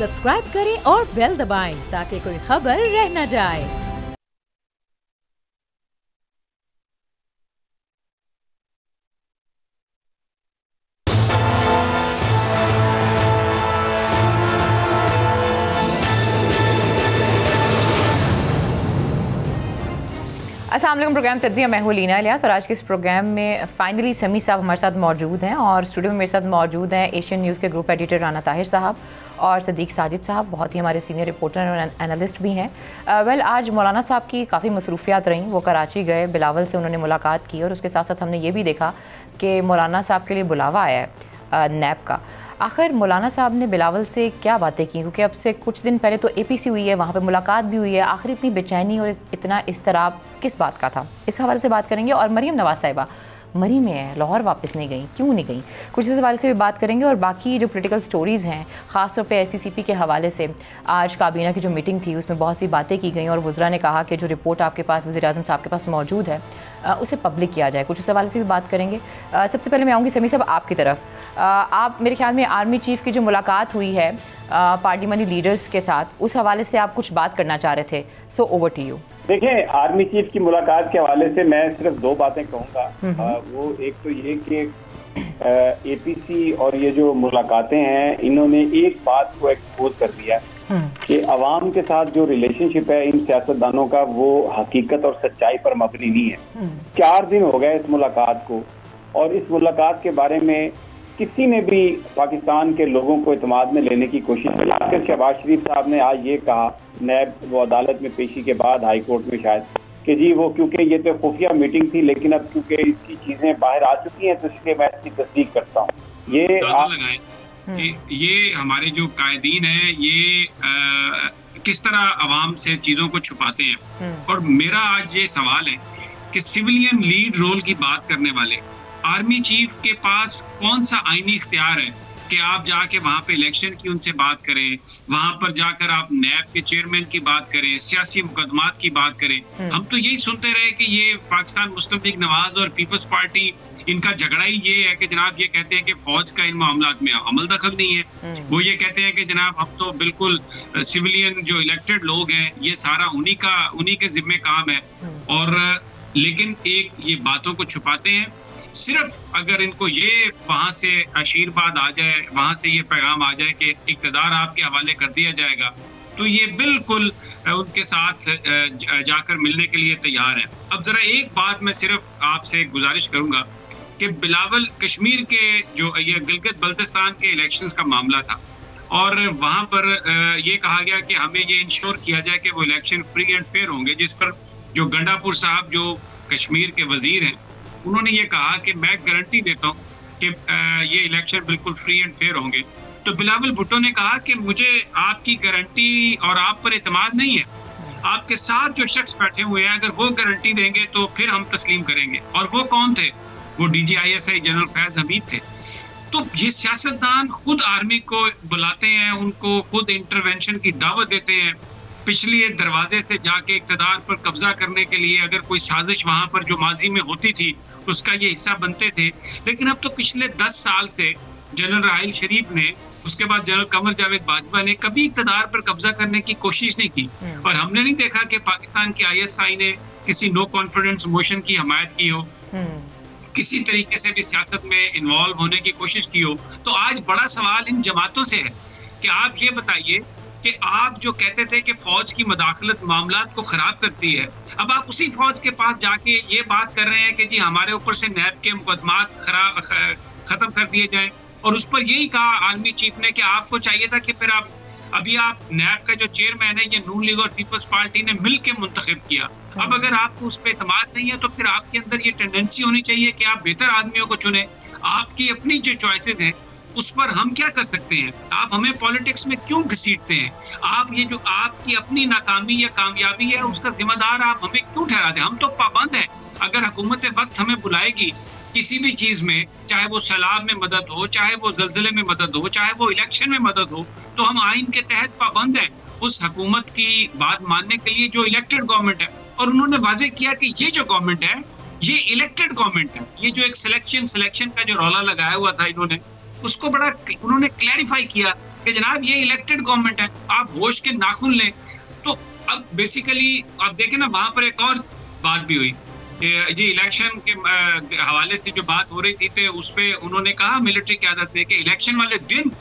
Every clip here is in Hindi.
सब्सक्राइब करें और बेल दबाएं ताकि कोई खबर रह न जाए। अस्सलाम वालेकुम। प्रोग्राम तज्ज़िया, मैं हूं लीना इलियास और आज के इस प्रोग्राम में फाइनली समी साहब हमारे साथ मौजूद हैं और स्टूडियो में मेरे साथ मौजूद हैं एशियन न्यूज़ के ग्रुप एडिटर राना ताहिर साहब और सदीक साजिद साहब, बहुत ही हमारे सीनियर रिपोर्टर और एनालिस्ट भी हैं। आज मौलाना साहब की काफ़ी मसरूफियात रहीं, वो कराची गए, बिलावल से उन्होंने मुलाकात की और उसके साथ साथ हमने ये भी देखा कि मौलाना साहब के लिए बुलावा आया है नैब का। आखिर मौलाना साहब ने बिलावल से क्या बातें की, क्योंकि अब से कुछ दिन पहले तो APC हुई है, वहाँ पे मुलाकात भी हुई है। आखिर इतनी बेचैनी और इतना इस्तराब किस बात का था, इस हवाले से बात करेंगे। और मरीम नवाज साहिबा मरी में है, लाहौर वापस नहीं गई, क्यों नहीं गई, कुछ इस हवाले से भी बात करेंगे। और बाकी जो पोलिटिकल स्टोरीज़ हैं, ख़ासतौर पे SCCP के हवाले से आज काबीना की जो मीटिंग थी उसमें बहुत सी बातें की गई और वज़रा ने कहा कि जो रिपोर्ट आपके पास वज़ीर-ए-आज़म साहब के पास मौजूद है उसे पब्लिक किया जाए, कुछ इस हवाले से भी बात करेंगे। सबसे पहले मैं आऊँगी समी साहब आपकी तरफ। आप मेरे ख्याल में आर्मी चीफ़ की जो मुलाकात हुई है पार्लियामेंटी लीडर्स के साथ, उस हवाले से आप कुछ बात करना चाह रहे थे, सो ओवर टू यू। देखिए, आर्मी चीफ की मुलाकात के हवाले से मैं सिर्फ दो बातें कहूँगा। वो एक तो ये कि APC और ये जो मुलाकातें हैं, इन्होंने एक बात को एक्सपोज कर दिया कि अवाम के साथ जो रिलेशनशिप है इन सियासतदानों का, वो हकीकत और सच्चाई पर मबनी नहीं है। 4 दिन हो गए इस मुलाकात को और इस मुलाकात के बारे में किसी ने भी पाकिस्तान के लोगों को इत्मीनान में लेने की कोशिश की। आखिर शहबाज शरीफ साहब ने आज ये कहा नैब वो अदालत में पेशी के बाद हाई कोर्ट में शायद कि जी वो क्योंकि ये तो खुफिया मीटिंग थी, लेकिन अब क्योंकि इसकी चीजें बाहर आ चुकी हैं तो इसलिए मैं इसकी तस्दीक करता हूँ। ये हमारे जो कायदीन हैं ये किस तरह अवाम से चीजों को छुपाते हैं। और मेरा आज ये सवाल है कि सिविलियन लीड रोल की बात करने वाले आर्मी चीफ के पास कौन सा आईनी इख्तियार है कि आप जाके वहाँ पे इलेक्शन की उनसे बात करें, वहाँ पर जाकर आप नैब के चेयरमैन की बात करें, सियासी मुकदमात की बात करें। हम तो यही सुनते रहे कि ये पाकिस्तान मुस्लिम लीग नवाज और पीपल्स पार्टी, इनका झगड़ा ही ये है कि जनाब ये कहते हैं कि फौज का इन मामलात में अमल दखल नहीं है। वो ये कहते हैं कि जनाब हम तो बिल्कुल सिविलियन जो इलेक्टेड लोग हैं ये सारा उन्हीं के जिम्मे काम है। और लेकिन एक ये बातों को छुपाते हैं। सिर्फ अगर इनको ये वहां से आशीर्वाद आ जाए, वहां से ये पैगाम आ जाए कि इक़्तिदार आपके हवाले कर दिया जाएगा, तो ये बिल्कुल उनके साथ जाकर मिलने के लिए तैयार है। अब जरा एक बात मैं सिर्फ आपसे गुजारिश करूंगा कि बिलावल कश्मीर के जो ये गिलगित बल्तिस्तान के इलेक्शंस का मामला था और वहां पर ये कहा गया कि हमें ये इंश्योर किया जाए कि वो इलेक्शन फ्री एंड फेयर होंगे, जिस पर जो गंडापुर साहब जो कश्मीर के वजीर हैं उन्होंने ये कहा कि मैं गारंटी देता हूँ कि ये इलेक्शन बिल्कुल फ्री एंड फेयर होंगे। तो बिलावल भुट्टो ने कहा कि मुझे आपकी गारंटी और आप पर एतमाद नहीं है, आपके साथ जो शख्स बैठे हुए हैं अगर वो गारंटी देंगे तो फिर हम तस्लीम करेंगे। और वो कौन थे? वो DGISI जनरल फैज हमीद थे। तो ये सियासतदान खुद आर्मी को बुलाते हैं, उनको खुद इंटरवेंशन की दावत देते हैं, पिछले दरवाजे से जाके इक़्तिदार पर कब्जा करने के लिए अगर कोई साजिश वहां पर जो माजी में होती थी उसका ये हिस्सा बनते थे। लेकिन अब तो पिछले 10 साल से जनरल राहिल शरीफ ने, उसके बाद जनरल कमर जावेद बाजवा ने कभी इक़्तिदार पर कब्जा करने की कोशिश नहीं की। और हमने नहीं देखा कि पाकिस्तान की ISI ने किसी नो कॉन्फिडेंस मोशन की हमायत की हो, किसी तरीके से भी सियासत में इन्वॉल्व होने की कोशिश की हो। तो आज बड़ा सवाल इन जमातों से है कि आप ये बताइए कि आप जो कहते थे कि फौज की मदाखलत मामलात को खराब करती है, अब आप उसी फौज के पास जाके ये बात कर रहे हैं कि जी हमारे ऊपर से नैब के मुकदमात खत्म कर दिए जाएं। और उस पर यही कहा आर्मी चीफ ने कि आपको चाहिए था कि फिर आप नैब का जो चेयरमैन है ये नून लीग और पीपल्स पार्टी ने मिल के मुंतखब किया। अब अगर आपको उस पर एतमाद नहीं है तो फिर आपके अंदर ये टेंडेंसी होनी चाहिए कि आप बेहतर आदमियों को चुने। आपकी अपनी जो चॉइसेस हैं उस पर हम क्या कर सकते हैं? आप हमें पॉलिटिक्स में क्यों घसीटते हैं? आप ये जो आपकी अपनी नाकामी या कामयाबी है उसका जिम्मेदार आप हमें क्यों ठहराते हैं? हम तो पाबंद हैं। अगर हुकूमत वक्त हमें बुलाएगी किसी भी चीज में, चाहे वो सैलाब में मदद हो, चाहे वो जल्जले में मदद हो, चाहे वो इलेक्शन में मदद हो, तो हम आइन के तहत पाबंद हैं उस हुकूमत की बात मानने के लिए जो इलेक्टेड गवर्नमेंट है। और उन्होंने वाजे किया कि ये जो गवर्नमेंट है ये इलेक्टेड गवर्नमेंट है। ये जो एक सिलेक्शन का जो रौला लगाया हुआ था इन्होंने, उसको बड़ा उन्होंने क्लैरिफाई किया कि जनाब ये इलेक्टेड गवर्नमेंट है, आप होश के नाखून लें। तो अब बेसिकली आप देखें ना, वहां पर एक और बात भी हुई, ये इलेक्शन के हवाले से जो बात हो रही थी, तो उस पर उन्होंने कहा मिलिट्री क़यादत ने कि इलेक्शन वाले दिन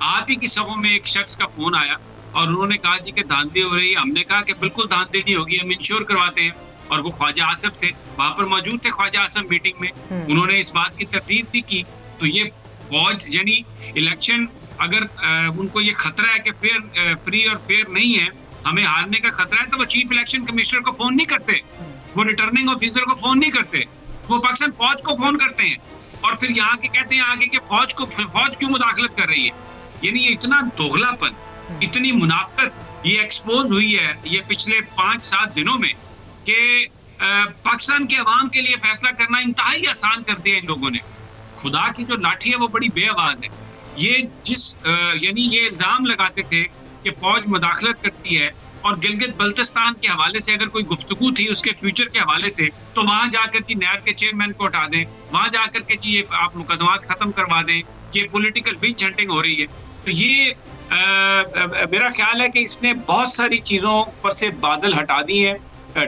आप ही की सभों में एक शख्स का फोन आया और उन्होंने कहा जी कि धांधली हो रही है। हमने कहा कि बिल्कुल धांधली नहीं होगी, हम इंश्योर करवाते हैं। और वो ख्वाजा आसिफ थे, वहां पर मौजूद थे ख्वाजा आसिफ मीटिंग में, उन्होंने इस बात की तरदीद भी की। तो ये फौज यानी इलेक्शन अगर उनको ये खतरा है कि फ्री और फेयर नहीं है, हमें हारने का खतरा है, तो वो चीफ इलेक्शन कमिश्नर को फोन नहीं करते, वो रिटर्निंग ऑफिसर को फोन नहीं करते, वो पाकिस्तान फौज को फोन करते हैं। और फिर यहाँ के कहते हैं आगे कि फौज क्यों मुदाखलत कर रही है। यानी ये इतना दोगलापन, इतनी मुनाफिकत ये एक्सपोज हुई है ये पिछले 5-7 दिनों में कि पाकिस्तान के अवाम के लिए फैसला करना इंतहाई आसान कर दिया इन लोगों ने। खुदा की जो लाठी है वो बड़ी बेआवाज है। ये यानी ये इल्जाम लगाते थे कि फौज मुदाखलत करती है, और गिलगित बल्तिस्तान के हवाले से अगर कोई गुफ्तगू थी उसके फ्यूचर के हवाले से, तो वहां जाकर जी नैब के चेयरमैन को हटा दें, वहां जाकर के जी ये आप मुकदमात खत्म करवा दें, ये पॉलिटिकल विच हंटिंग हो रही है। तो ये मेरा ख्याल है कि इसने बहुत सारी चीज़ों पर से बादल हटा दिए हैं,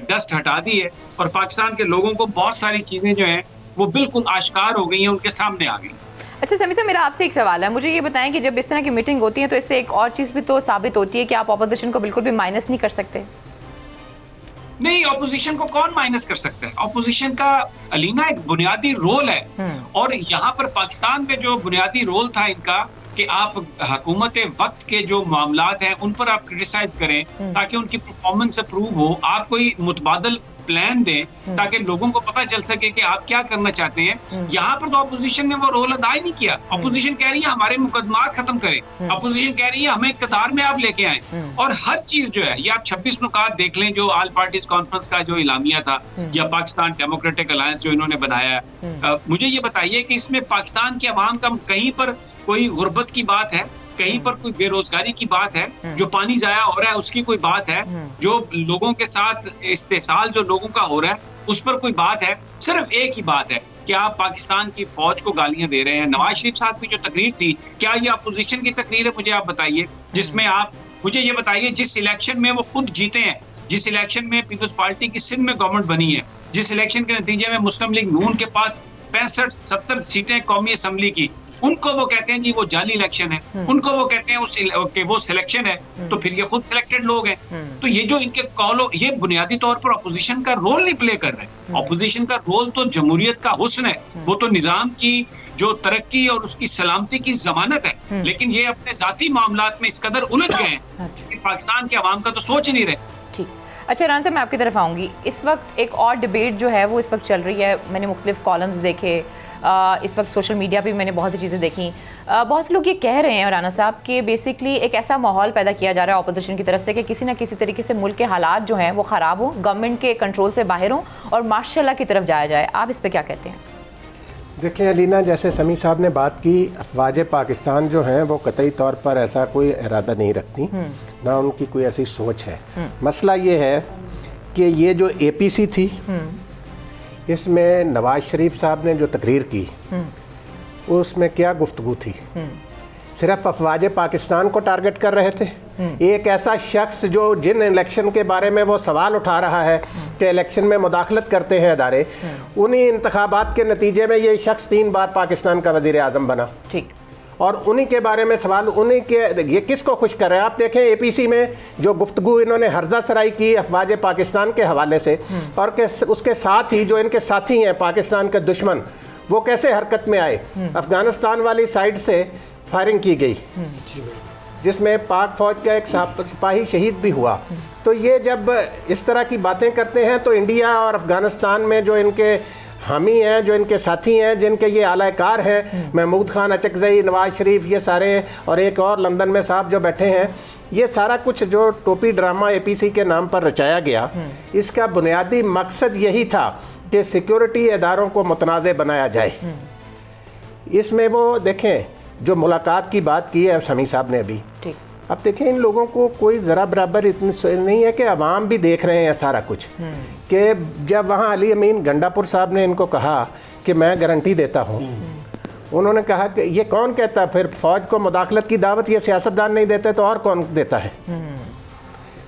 डस्ट हटा दी है, और पाकिस्तान के लोगों को बहुत सारी चीज़ें जो हैं वो बिल्कुल आश्कार हो गई हैं, उनके सामने आ गई। अच्छा समी साहब, मेरा आपसे एक सवाल है, मुझे ये बताएं कि जब इस तरह की मीटिंग होती है तो इससे एक और चीज़ भी तो साबित होती है कि आप अपोजिशन को बिल्कुल भी माइनस नहीं कर सकते। नहीं, ऑपोजिशन को कौन माइनस कर सकता है? ऑपोजिशन का अलीना एक बुनियादी रोल है, और यहाँ पर पाकिस्तान में जो बुनियादी रोल था इनका कि आप हुकूमत वक्त के जो मामलात हैं उन पर आप क्रिटिसाइज करें ताकि उनकी परफॉर्मेंस अप्रूव हो, आप कोई मुतबादल प्लान दें ताकि लोगों को पता चल सके कि आप क्या करना चाहते हैं। यहाँ पर तो अपोजिशन ने वो रोल अदा ही नहीं किया। अपोजिशन कह रही है हमारे मुकदमात खत्म करें, अपोजिशन कह रही है हमें इक़्तिदार में आप लेके आए, और हर चीज जो है ये आप 26 नुकात देख लें जो ऑल पार्टीज कॉन्फ्रेंस का जो इलामिया था या पाकिस्तान डेमोक्रेटिक अलायंस जो इन्होंने बनाया है, मुझे ये बताइए कि इसमें पाकिस्तान के अवाम का कहीं पर कोई गुर्बत की बात है, कहीं पर कोई बेरोजगारी की बात है, जो पानी जाया हो रहा है उसकी कोई बात है, जो लोगों के साथ इस्तेसाल जो लोगों का हो रहा है उस पर कोई बात है? सिर्फ एक ही बात है कि आप पाकिस्तान की फौज को गालियां दे रहे हैं। नवाज शरीफ साहब की जो तकरीर थी, क्या ये अपोजिशन की तकरीर है? मुझे आप बताइए, जिसमें आप मुझे ये बताइए जिस इलेक्शन में वो खुद जीते हैं, जिस इलेक्शन में पीपल्स पार्टी की सिंध में गवर्नमेंट बनी है, जिस इलेक्शन के नतीजे में मुस्लिम लीग नून के पास 65-70 सीटें कौमी असम्बली की, उनको वो कहते हैं जी वो जाली इलेक्शन है, उनको वो कहते हैं वो सिलेक्शन है, तो फिर ये खुद सिलेक्टेड लोग हैं। तो ये जो इनके कॉलो, ये बुनियादी तौर पर अपोजिशन का रोल नहीं प्ले कर रहे हैं। अपोजिशन का रोल तो जमहूरियत का हुस्न है, वो तो निजाम की जो तरक्की और उसकी सलामती की जमानत है, लेकिन ये अपने जाती मामलात में इस कदर उलझ गए हैं कि पाकिस्तान के अवाम का तो सोच ही नहीं रहे। ठीक, अच्छा राना साहब, मैं आपकी तरफ आऊँगी। इस वक्त एक और डिबेट जो है वो इस वक्त चल रही है, मैंने मुख्तलिफ कॉलम्स देखे, इस वक्त सोशल मीडिया पे मैंने बहुत सी चीज़ें देखी। बहुत से लोग ये कह रहे हैं राना साहब कि बेसिकली एक ऐसा माहौल पैदा किया जा रहा है अपोजिशन की तरफ से कि किसी ना किसी तरीके से मुल्क के हालात जो हैं वो ख़राब हों, गवर्नमेंट के कंट्रोल से बाहर हों और मार्शल लॉ की तरफ जाया जाए। आप इस पर क्या कहते हैं? देखिए अलीना, जैसे समी साहब ने बात की, अफवाज पाकिस्तान जो हैं वो कतई तौर पर ऐसा कोई इरादा नहीं रखती, ना उनकी कोई ऐसी सोच है। मसला ये है कि ये जो APC थी, इसमें नवाज शरीफ साहब ने जो तकरीर की उसमें क्या गुफ्तगू थी? सिर्फ अफवाज पाकिस्तान को टारगेट कर रहे थे। एक ऐसा शख्स जो जिन इलेक्शन के बारे में वो सवाल उठा रहा है कि इलेक्शन में मुदाखलत करते हैं अदारे, उन्हीं इंतखाबात के नतीजे में ये शख्स 3 बार पाकिस्तान का वज़ीर आज़म बना। ठीक, और उन्हीं के बारे में सवाल, उन्हीं के, ये किसको खुश कर रहे हैं? आप देखें APC में जो गुफ्तगू इन्होंने हर्जा सराई की अफवाज पाकिस्तान के हवाले से, और उसके साथ ही जो इनके साथी हैं पाकिस्तान के दुश्मन, वो कैसे हरकत में आए। अफगानिस्तान वाली साइड से फायरिंग की गई जिसमें पाक फौज का एक सिपाही शहीद भी हुआ। तो ये जब इस तरह की बातें करते हैं तो इंडिया और अफगानिस्तान में जो इनके हामी हैं, जो इनके साथी हैं, जिनके ये आलाकार हैं, महमूद खान अचकज़ई, नवाज शरीफ, ये सारे, और एक और लंदन में साहब जो बैठे हैं, ये सारा कुछ जो टोपी ड्रामा APC के नाम पर रचाया गया, इसका बुनियादी मकसद यही था कि सिक्योरिटी इदारों को मुतनाज़ बनाया जाए। इसमें वो देखें जो मुलाकात की बात की है समी साहब ने अभी, अब देखें इन लोगों को कोई ज़रा बराबर इतनी नहीं है कि अवाम भी देख रहे हैं सारा कुछ, कि जब वहाँ अली अमीन गंडापुर साहब ने इनको कहा कि मैं गारंटी देता हूँ, उन्होंने कहा कि ये कौन कहता है, फिर फौज को मुदाखलत की दावत ये सियासतदान नहीं देते तो और कौन देता है।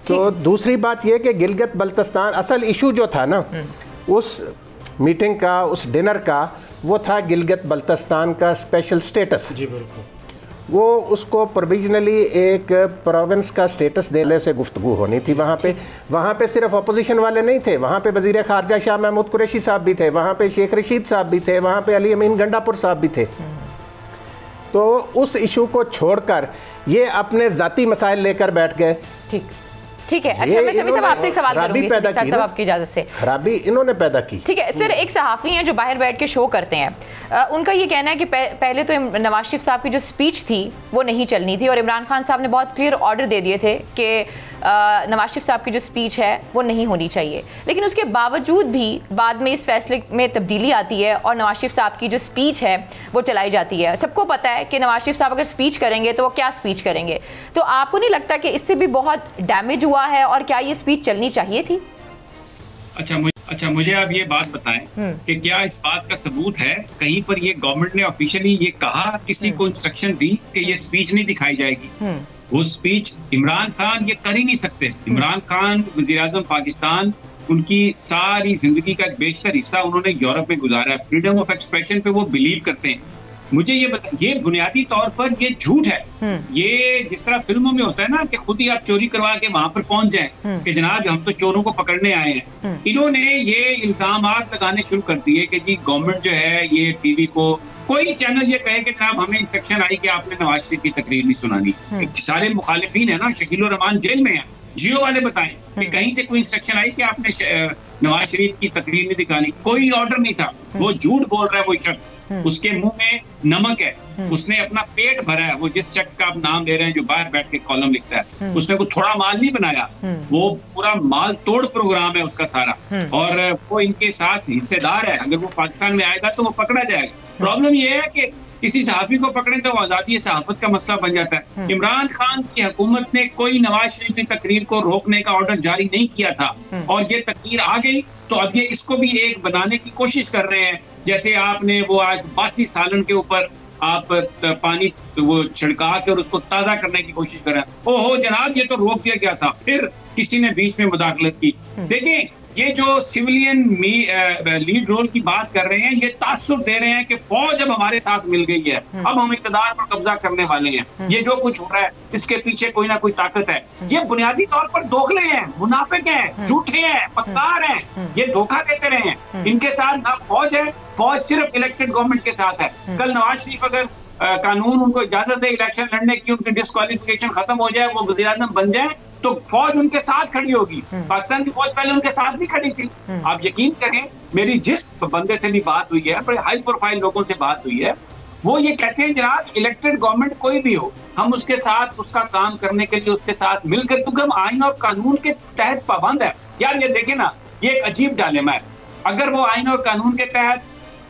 तो दूसरी बात ये कि गिलगित बल्तिस्तान असल इशू जो था ना उस मीटिंग का, उस डिनर का, वो था गिलगित बल्तिस्तान का स्पेशल स्टेटस। जी बिल्कुल, वो उसको प्रोविजनली एक प्रोविंस का स्टेटस देने से गुफ्तगू होनी थी वहाँ पे सिर्फ अपोजिशन वाले नहीं थे, वहाँ पे वज़ीर ख़ारजा शाह महमूद कुरैशी साहब भी थे, वहाँ पे शेख रशीद साहब भी थे, वहाँ पे अली अमीन गंडापुर साहब भी थे। तो उस इशू को छोड़कर ये अपने ज़ाती मसाइल लेकर बैठ गए। ठीक है। अच्छा, मैं सभी आपसे एक सवाल करूंगी साहब आपकी इजाजत से। खराबी इन्होंने पैदा की। ठीक है सर, एक सहाफ़ी हैं जो बाहर बैठ के शो करते हैं, उनका ये कहना है कि पहले तो नवाज शरीफ साहब की जो स्पीच थी वो नहीं चलनी थी और इमरान खान साहब ने बहुत क्लियर ऑर्डर दे दिए थे कि नवाज शरीफ साहब की जो स्पीच है वो नहीं होनी चाहिए, लेकिन उसके बावजूद भी बाद में इस फैसले में तब्दीली आती है और नवाज शरीफ साहब की जो स्पीच है वो चलाई जाती है। सबको पता है कि नवाज शरीफ साहब अगर स्पीच करेंगे तो वो क्या स्पीच करेंगे, तो आपको नहीं लगता कि इससे भी बहुत डैमेज हुआ है और क्या ये स्पीच चलनी चाहिए थी? अच्छा, मुझे आप ये बात बताएं कि क्या इस बात का सबूत है कहीं पर ये गवर्नमेंट ने ऑफिशियली ये कहा, किसी को इंस्ट्रक्शन दी कि ये स्पीच नहीं दिखाई जाएगी? वो स्पीच इमरान खान ये कर ही नहीं सकते। इमरान खान वज़ीर-ए-आज़म पाकिस्तान, उनकी सारी जिंदगी का एक बेशतर हिस्सा उन्होंने यूरोप में गुजारा है। फ्रीडम ऑफ एक्सप्रेशन पे वो बिलीव करते हैं। मुझे ये बुनियादी तौर पर ये झूठ है। ये जिस तरह फिल्मों में होता है ना कि खुद ही आप चोरी करवा के वहां पर पहुंच जाएं कि जनाब हम तो चोरों को पकड़ने आए हैं। इन्होंने ये इल्जामात लगाने शुरू कर दिए कि जी गवर्नमेंट जो है ये टीवी को कोई चैनल ये कहे कि जनाब हमें इंस्ट्रक्शन आई कि आपने नवाज शरीफ की तकरीर नहीं सुनानी। सारे मुखालिफिन है ना, शकील उर रहमान जेल में है, जियो वाले बताएं कि कहीं से कोई इंस्ट्रक्शन आई कि आपने नवाज शरीफ की तकरीर नहीं दिखानी। कोई ऑर्डर नहीं था। वो झूठ बोल रहा है वो शख्स, उसके मुंह में नमक है, उसने अपना पेट भरा है। वो जिस शख्स का आप नाम ले रहे हैं जो बाहर बैठ के कॉलम लिखता है, उसने कोई थोड़ा माल नहीं बनाया, वो पूरा माल तोड़ प्रोग्राम है उसका सारा, और वो इनके साथ हिस्सेदार है। अगर वो पाकिस्तान में आएगा तो वो पकड़ा जाएगा। प्रॉब्लम ये है कि किसी सहाफी को पकड़े तो आजादी सहाफत का मसला बन जाता है। इमरान खान की हुकूमत ने कोई नवाज शरीफ की तकरीर को रोकने का ऑर्डर जारी नहीं किया था और ये तकरीर आ गई तो अब ये इसको भी एक बनाने की कोशिश कर रहे हैं। जैसे आपने वो आज बासी सालन के ऊपर आप पानी वो छिड़का के और उसको ताजा करने की कोशिश कर रहे हैं। ओहो जनाब ये तो रोक दिया गया था, फिर किसी ने बीच में मुदाखलत की। देखें ये जो सिविलियन लीड रोल की बात कर रहे हैं, ये तासुर दे रहे हैं कि फौज अब हमारे साथ मिल गई है, अब हम इक़्तिदार पर कब्जा करने वाले हैं। ये जो कुछ हो रहा है इसके पीछे कोई ना कोई ताकत है। ये बुनियादी तौर पर दोगले हैं, मुनाफिक हैं, झूठे हैं, पक्कार हैं, ये धोखा देते रहे हैं। इनके साथ ना फौज है, फौज सिर्फ इलेक्टेड गवर्नमेंट के साथ है। कल नवाज शरीफ अगर कानून उनको इजाजत दे इलेक्शन लड़ने की, उनकी डिस्क्वालिफिकेशन खत्म हो जाए, वो वज़ीर-ए-आज़म बन जाए, तो फौज उनके साथ खड़ी होगी। पाकिस्तान की फौज पहले उनके साथ भी खड़ी थी। आप यकीन करें, मेरी जिस बंदे से भी बात हुई है, बड़े हाई प्रोफाइल लोगों से बात हुई है, वो ये कहते हैं जनाब इलेक्टेड गवर्नमेंट कोई भी हो, हम उसके साथ उसका काम करने के लिए उसके साथ मिलकर, क्योंकि हम आइन और कानून के तहत पाबंद है। यार ये देखे ना, ये एक अजीब डायलेमा है। अगर वो आइन और कानून के तहत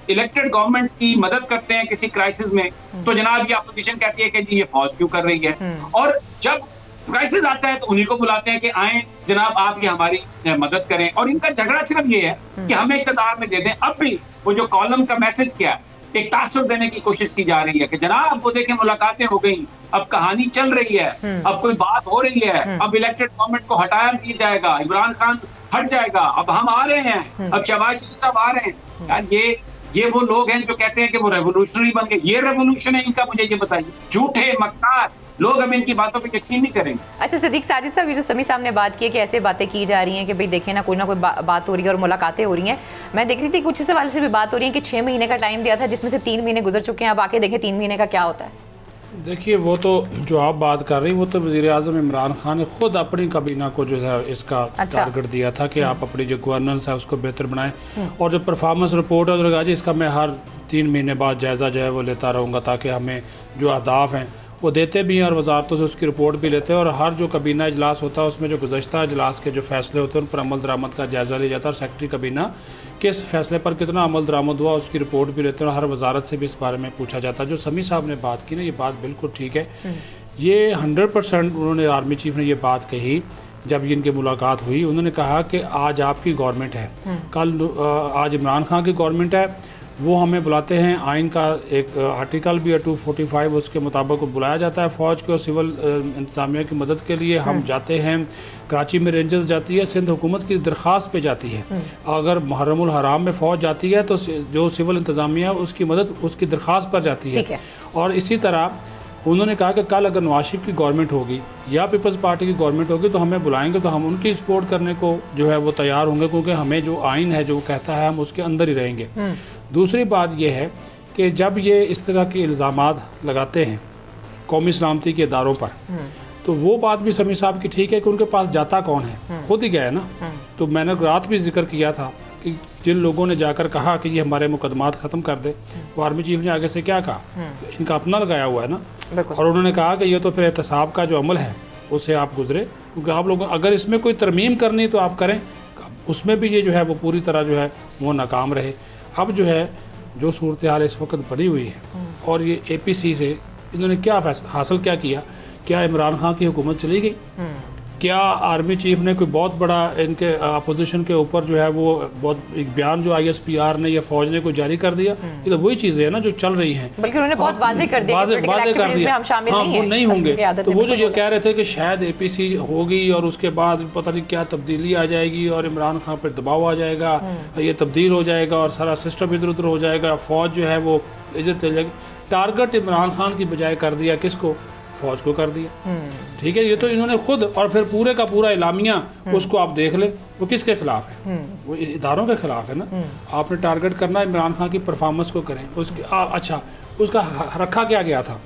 इलेक्टेड गवर्नमेंट की मदद करते हैं किसी क्राइसिस में, तो जनाब ये अपोजिशन कहती है कि जी ये फौज क्यों कर रही है, और जब क्राइसिस आता है तो उन्हीं को बुलाते हैं कि आए जनाब आप ये हमारी मदद करें। और इनका झगड़ा सिर्फ ये है कि हमें इक़्तिदार में दे दें। अब भी वो जो कॉलम का मैसेज किया, एक तासुर देने की कोशिश की जा रही है कि जनाब वो देखें मुलाकातें हो गई, अब कहानी चल रही है, अब कोई बात हो रही है, अब इलेक्टेड गवर्नमेंट को हटाया दिया जाएगा, इमरान खान हट जाएगा, अब हम आ रहे हैं, अब शहबाज शरीफ साहब आ रहे हैं। यार ये वो लोग हैं जो कहते हैं कि वो रेवोल्यूशनरी बन गए। ये रेवोल्यूशन है इनका, मुझे ये बताइए। झूठे मक्कार लोग अब इनकी बातों पे यकीन नहीं करेंगे। अच्छा सदीक साजिद साहब, ये जो समी साहब ने बात की है कि ऐसे बातें की जा रही हैं कि भाई देखें ना कोई बात हो रही है और मुलाकातें हो रही हैं। मैं देख रही थी कुछ इस हवाले से भी बात हो रही है कि 6 महीने का टाइम दिया था, जिसमें से 3 महीने गुजर चुके हैं। अब आके देखें 3 महीने का क्या होता है। देखिए वो तो जो आप बात कर रही, वो तो वज़ीर-ए-आज़म इमरान खान ने खुद अपनी काबीना को जो है इसका टारगेट दिया था कि आप अपनी जो गवर्नेंस है उसको बेहतर बनाएं, और जो परफॉर्मेंस रिपोर्ट है उसने कहा जी इसका मैं हर 3 महीने बाद जायज़ा जो है वो लेता रहूँगा, ताकि हमें जो अहदाफ हैं वो देते भी हैं और वजारतों से उसकी रिपोर्ट भी लेते हैं, और हर जो काबीना इजलास होता है उसमें जो गुज़श्ता इजलास के जो फैसले होते हैं उन पर अमल दरामद का जायज़ा लिया जाता है, और सेक्रेटरी काबीना किस फैसले पर कितना अमल दरामद हुआ उसकी रिपोर्ट भी लेते हैं, और हर वजारत से भी इस बारे में पूछा जाता है। जो समी साहब ने बात की ना, ये बात बिल्कुल ठीक है। ये 100% उन्होंने आर्मी चीफ ने ये बात कही जब ये इनकी मुलाकात हुई। उन्होंने कहा कि आज आपकी गवर्नमेंट है, कल आज इमरान खान की गवर्नमेंट है, वो हमें बुलाते हैं। आइन का एक आर्टिकल भी है 245, उसके मुताबिक बुलाया जाता है फ़ौज को सिविल इंतज़ामिया की मदद के लिए। हम जाते हैं, कराची में रेंजर्स जाती है, सिंध हुकूमत की दरख्वास्त पे जाती है। अगर मुहर्रमुल हराम में फ़ौज जाती है तो जो सिविल इंतज़ामिया उसकी मदद उसकी दरख्वास्त पर जाती है। और इसी तरह उन्होंने कहा कि कल अगर नवाज शरीफ की गवर्नमेंट होगी या पीपल्स पार्टी की गवर्नमेंट होगी तो हमें बुलाएंगे, तो हम उनकी सपोर्ट करने को जो है वो तैयार होंगे, क्योंकि हमें जो आइन है जो कहता है हम उसके अंदर ही रहेंगे। दूसरी बात यह है कि जब ये इस तरह के इल्ज़ामात लगाते हैं कौमी सलामती के इदारों पर, तो वो बात भी समी साहब की ठीक है कि उनके पास जाता कौन है, खुद ही गए ना। तो मैंने रात भी जिक्र किया था कि जिन लोगों ने जाकर कहा कि ये हमारे मुकदमात ख़त्म कर दे, तो आर्मी चीफ ने आगे से क्या कहा, इनका अपना लगाया हुआ है ना। और उन्होंने कहा कि ये तो फिर एहतसाब का जो अमल है उससे आप गुजरे, क्योंकि आप लोग अगर इसमें कोई तरमीम करनी तो आप करें, उसमें भी ये जो है वो पूरी तरह जो है वो नाकाम रहे। अब जो है जो सूरत हाल इस वक्त बनी हुई है और ये APC से इन्होंने क्या हासिल क्या किया, क्या इमरान खान की हुकूमत चली गई, क्या आर्मी चीफ ने कोई बहुत बड़ा इनके अपोजिशन के ऊपर जो है वो बहुत एक बयान जो ISPR ने या फौज ने कोई जारी कर दिया, ये तो वही चीज़ें हैं ना जो चल रही हैं। बल्कि उन्होंने बहुत वाज़ेह कर दिया, वाज़ेह कर दिया, हम शामिल हाँ वो नहीं होंगे। तो वो जो ये कह रहे थे कि शायद APC होगी और उसके बाद पता नहीं क्या तब्दीली आ जाएगी और इमरान खान पर दबाव आ जाएगा, ये तब्दील हो जाएगा और सारा सिस्टम इधर उधर हो जाएगा, फौज जो है वो इधर चल जाएगी। टारगेट इमरान खान की बजाय कर दिया किसको, फौज को कर दिया। ठीक है, ये तो इन्होंने खुद, और फिर पूरे का पूरा इलामिया उसको आप देख ले वो किसके खिलाफ है, वो इदारों के खिलाफ है ना। आपने टारगेट करना इमरान खान की परफॉर्मेंस को करें, उसके अच्छा उसका रखा क्या गया था,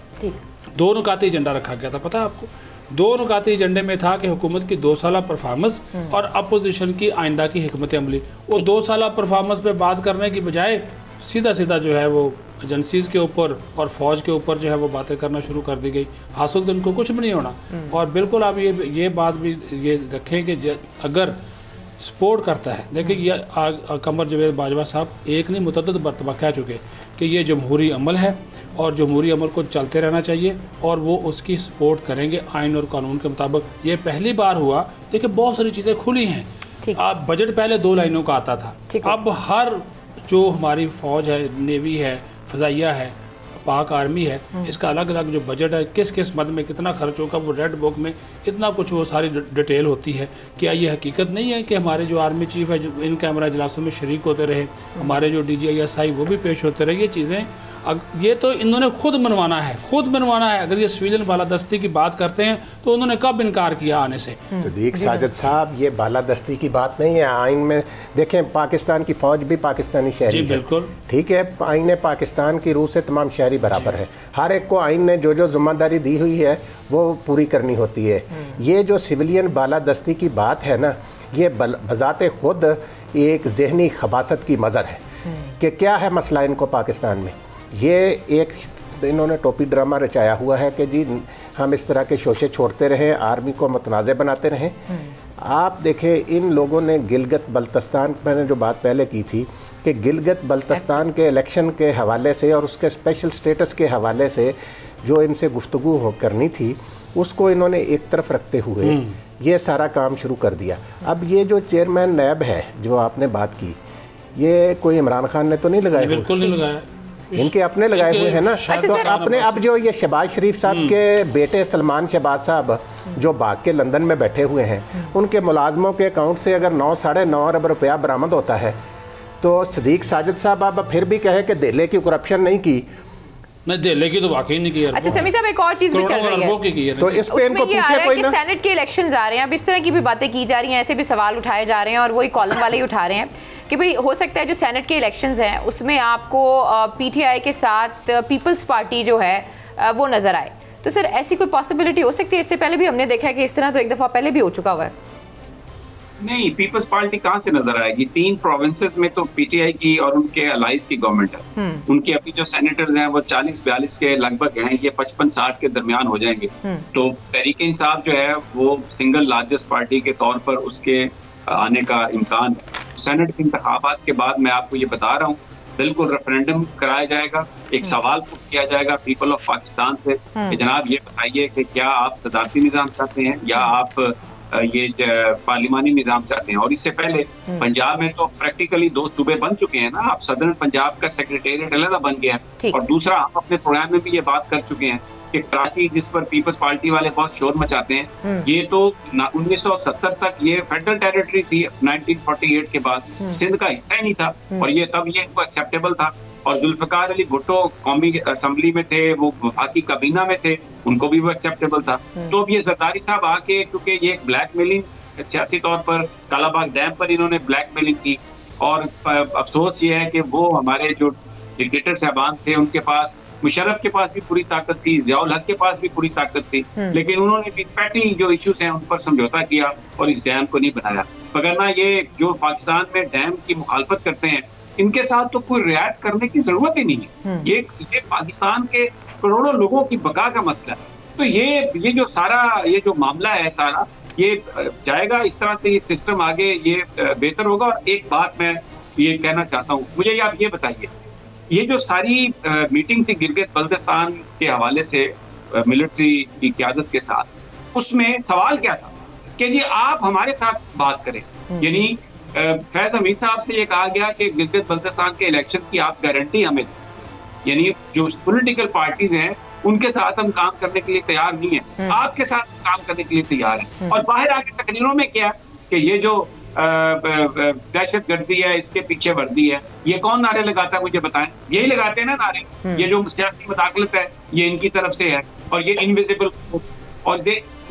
2 नुकाती एजेंडा रखा गया था, पता है आपको। 2 नुकाती एजेंडे में था कि हुकूमत की 2 साला परफॉर्मेंस और अपोजिशन की आइंदा की हिकमत अमली। वो 2 साला परफॉर्मेंस पे बात करने की बजाय सीधा सीधा जो है वो एजेंसीज़ के ऊपर और फौज के ऊपर जो है वो बातें करना शुरू कर दी गई। हासिल तो इनको कुछ भी नहीं होना। और बिल्कुल आप ये बात भी ये रखें कि अगर सपोर्ट करता है, देखिए ये कमर जवेद बाजवा साहब एक नहीं मुतअद्दिद मरतबा कह चुके कि ये जमहूरी अमल है और जमहूरी अमल को चलते रहना चाहिए और वो उसकी सपोर्ट करेंगे आइन और कानून के मुताबिक। ये पहली बार हुआ, देखिए बहुत सारी चीज़ें खुली हैं। आप बजट पहले 2 लाइनों का आता था, अब हर जो हमारी फ़ौज है, नेवी है, फ़ज़ाइया है, पाक आर्मी है, इसका अलग अलग जो बजट है, किस किस मद में कितना खर्च होगा, वो रेड बुक में इतना कुछ वो सारी डिटेल होती है। क्या ये हकीकत नहीं है कि हमारे जो आर्मी चीफ है जो इन कैमरा इजलासों में शरीक होते रहे, हमारे जो DGISI वो भी पेश होते रहे। ये चीज़ें ये तो इन्होंने खुद मनवाना है, खुद मनवाना है। अगर ये सिविलियन बालादस्ती की बात करते हैं तो उन्होंने कब इनकार किया आने से। सदीक साजिद साहब, ये बालादस्ती की बात नहीं है। आइन में देखें, पाकिस्तान की फ़ौज भी पाकिस्तानी शहरी है, बिल्कुल ठीक है। आइन पाकिस्तान की रूह से तमाम शहरी बराबर है। हर एक को आइन ने जो जो जिम्मेदारी दी हुई है वो पूरी करनी होती है। ये जो सिविलियन बालादस्ती की बात है ना, ये बज़ाते खुद एक जहनी खबासत की मज़र है कि क्या है मसला इनको पाकिस्तान में। ये एक इन्होंने टोपी ड्रामा रचाया हुआ है कि जी हम इस तरह के शोशे छोड़ते रहें, आर्मी को मुतनाज़ बनाते रहें। आप देखें, इन लोगों ने गिलगित बल्तिस्तान, मैंने जो बात पहले की थी कि गिलगित बल्तिस्तान के इलेक्शन के हवाले से और उसके स्पेशल स्टेटस के हवाले से जो इनसे गुफ्तगू करनी थी उसको इन्होंने एक तरफ रखते हुए ये सारा काम शुरू कर दिया। अब ये जो चेयरमैन नैब है जो आपने बात की, ये कोई इमरान खान ने तो नहीं लगाया? बिल्कुल नहीं लगाया, इनके अपने लगाए हुए हैं ना। तो अपने अब जो ये शहबाज शरीफ साहब के बेटे सलमान शहबाज साहब जो भाग के लंदन में बैठे हुए हैं, उनके मुलाजमों के अकाउंट से अगर 9 साढ़े 9 अरब रुपया बरामद होता है तो सदीक साजिद साहब आप फिर भी कहे कि दिल्ली की करप्शन नहीं की। नहीं, दिल्ली की तो वाकई नहीं की। अच्छा समी साहब, एक और चीज़ भी चल रही है तो इस पे इनको पूछे कोई ना। सेनेट के इलेक्शंस आ रहे हैं, अब इस तरह की भी बातें की जा रही हैं, ऐसे भी सवाल उठाए जा रहे हैं और वही कॉलम वाले ही उठा रहे हैं कि भाई हो सकता है जो सेनेट के इलेक्शंस हैं उसमें आपको PTI के साथ पीपल्स पार्टी जो है वो नज़र आए। तो सर ऐसी कोई पॉसिबिलिटी हो सकती है? इससे पहले भी हमने देखा है कि इस तरह तो एक दफ़ा पहले भी हो चुका हुआ है। नहीं, पीपल्स पार्टी कहाँ से नजर आएगी? 3 प्रोविंसेस में तो PTI की और उनके अलाइज की गवर्नमेंट है। उनके अभी जो सेनेटर्स हैं वो 40-42 के लगभग हैं, ये 55-60 के दरमियान हो जाएंगे। तो तहरीक-ए-इंसाफ जो है वो सिंगल लार्जेस्ट पार्टी के तौर पर उसके आने का इम्कान है। सेनेट के इंतखाबात के बाद मैं आपको ये बता रहा हूँ, बिल्कुल रेफरेंडम कराया जाएगा। एक सवाल पुट किया जाएगा पीपल ऑफ पाकिस्तान से कि जनाब ये बताइए कि क्या आप सदारती निज़ाम चाहते हैं या आप ये पार्लिमानी निजाम चाहते हैं। और इससे पहले पंजाब में तो प्रैक्टिकली 2 सूबे बन चुके हैं ना। अब सदर्न पंजाब का सेक्रेटेरिएट अलग बन गया, और दूसरा हम अपने प्रोग्राम में भी ये बात कर चुके हैं कि कराची, जिस पर पीपल्स पार्टी वाले बहुत शोर मचाते हैं, ये तो 1970 तक ये फेडरल टेरिटरी थी। 1948 के बाद सिंध का हिस्सा ही नहीं था, और ये तब ये इनको एक्सेप्टेबल था। और जुल्फिकार अली भुट्टो कौमी असेंबली में थे, वो वफाकी काबीना में थे, उनको भी वो एक्सेप्टेबल था। तो अब ये जरदारी साहब आके, क्योंकि ये ब्लैकमेलिंग सियासी तौर पर कालाबाग डैम पर इन्होंने ब्लैकमेलिंग की, और अफसोस ये है कि वो हमारे जो डिक्टेटर साहबान थे उनके पास, मुशर्रफ के पास भी पूरी ताकत थी, ज़ियाउल हक के पास भी पूरी ताकत थी, लेकिन उन्होंने भी पैटी जो इश्यूज हैं उन पर समझौता किया और इस डैम को नहीं बनाया। वगरना ये जो पाकिस्तान में डैम की मुखालफत करते हैं, इनके साथ तो कोई रिएक्ट करने की जरूरत ही नहीं है। ये पाकिस्तान के करोड़ों लोगों की बका का मसला है। तो ये जो सारा ये जो मामला है सारा, ये जाएगा इस तरह से, ये सिस्टम आगे ये बेहतर होगा। और एक बात मैं ये कहना चाहता हूँ, मुझे आप ये बताइए, ये जो सारी मीटिंग थी गिलगित बल्तिस्तान के हवाले से मिलिट्री की क़यादत के साथ, उसमें सवाल क्या था कि जी आप हमारे साथ बात करें। यानी फैज हमीद साहब से ये कहा गया कि गिलगित बल्तिस्तान के इलेक्शन की आप गारंटी हमें, यानी जो पॉलिटिकल पार्टीज हैं उनके साथ हम काम करने के लिए तैयार नहीं है, आपके साथ काम करने के लिए तैयार है। और बाहर आके तकरीरों में क्या कि ये जो दहशत गर्दी है, इसके पीछे वर्दी है, ये कौन नारे लगाता है मुझे बताएं? यही लगाते हैं ना नारे। ये जो सियासी मुदाखलत है ये इनकी तरफ से है, और ये इनविजिबल। और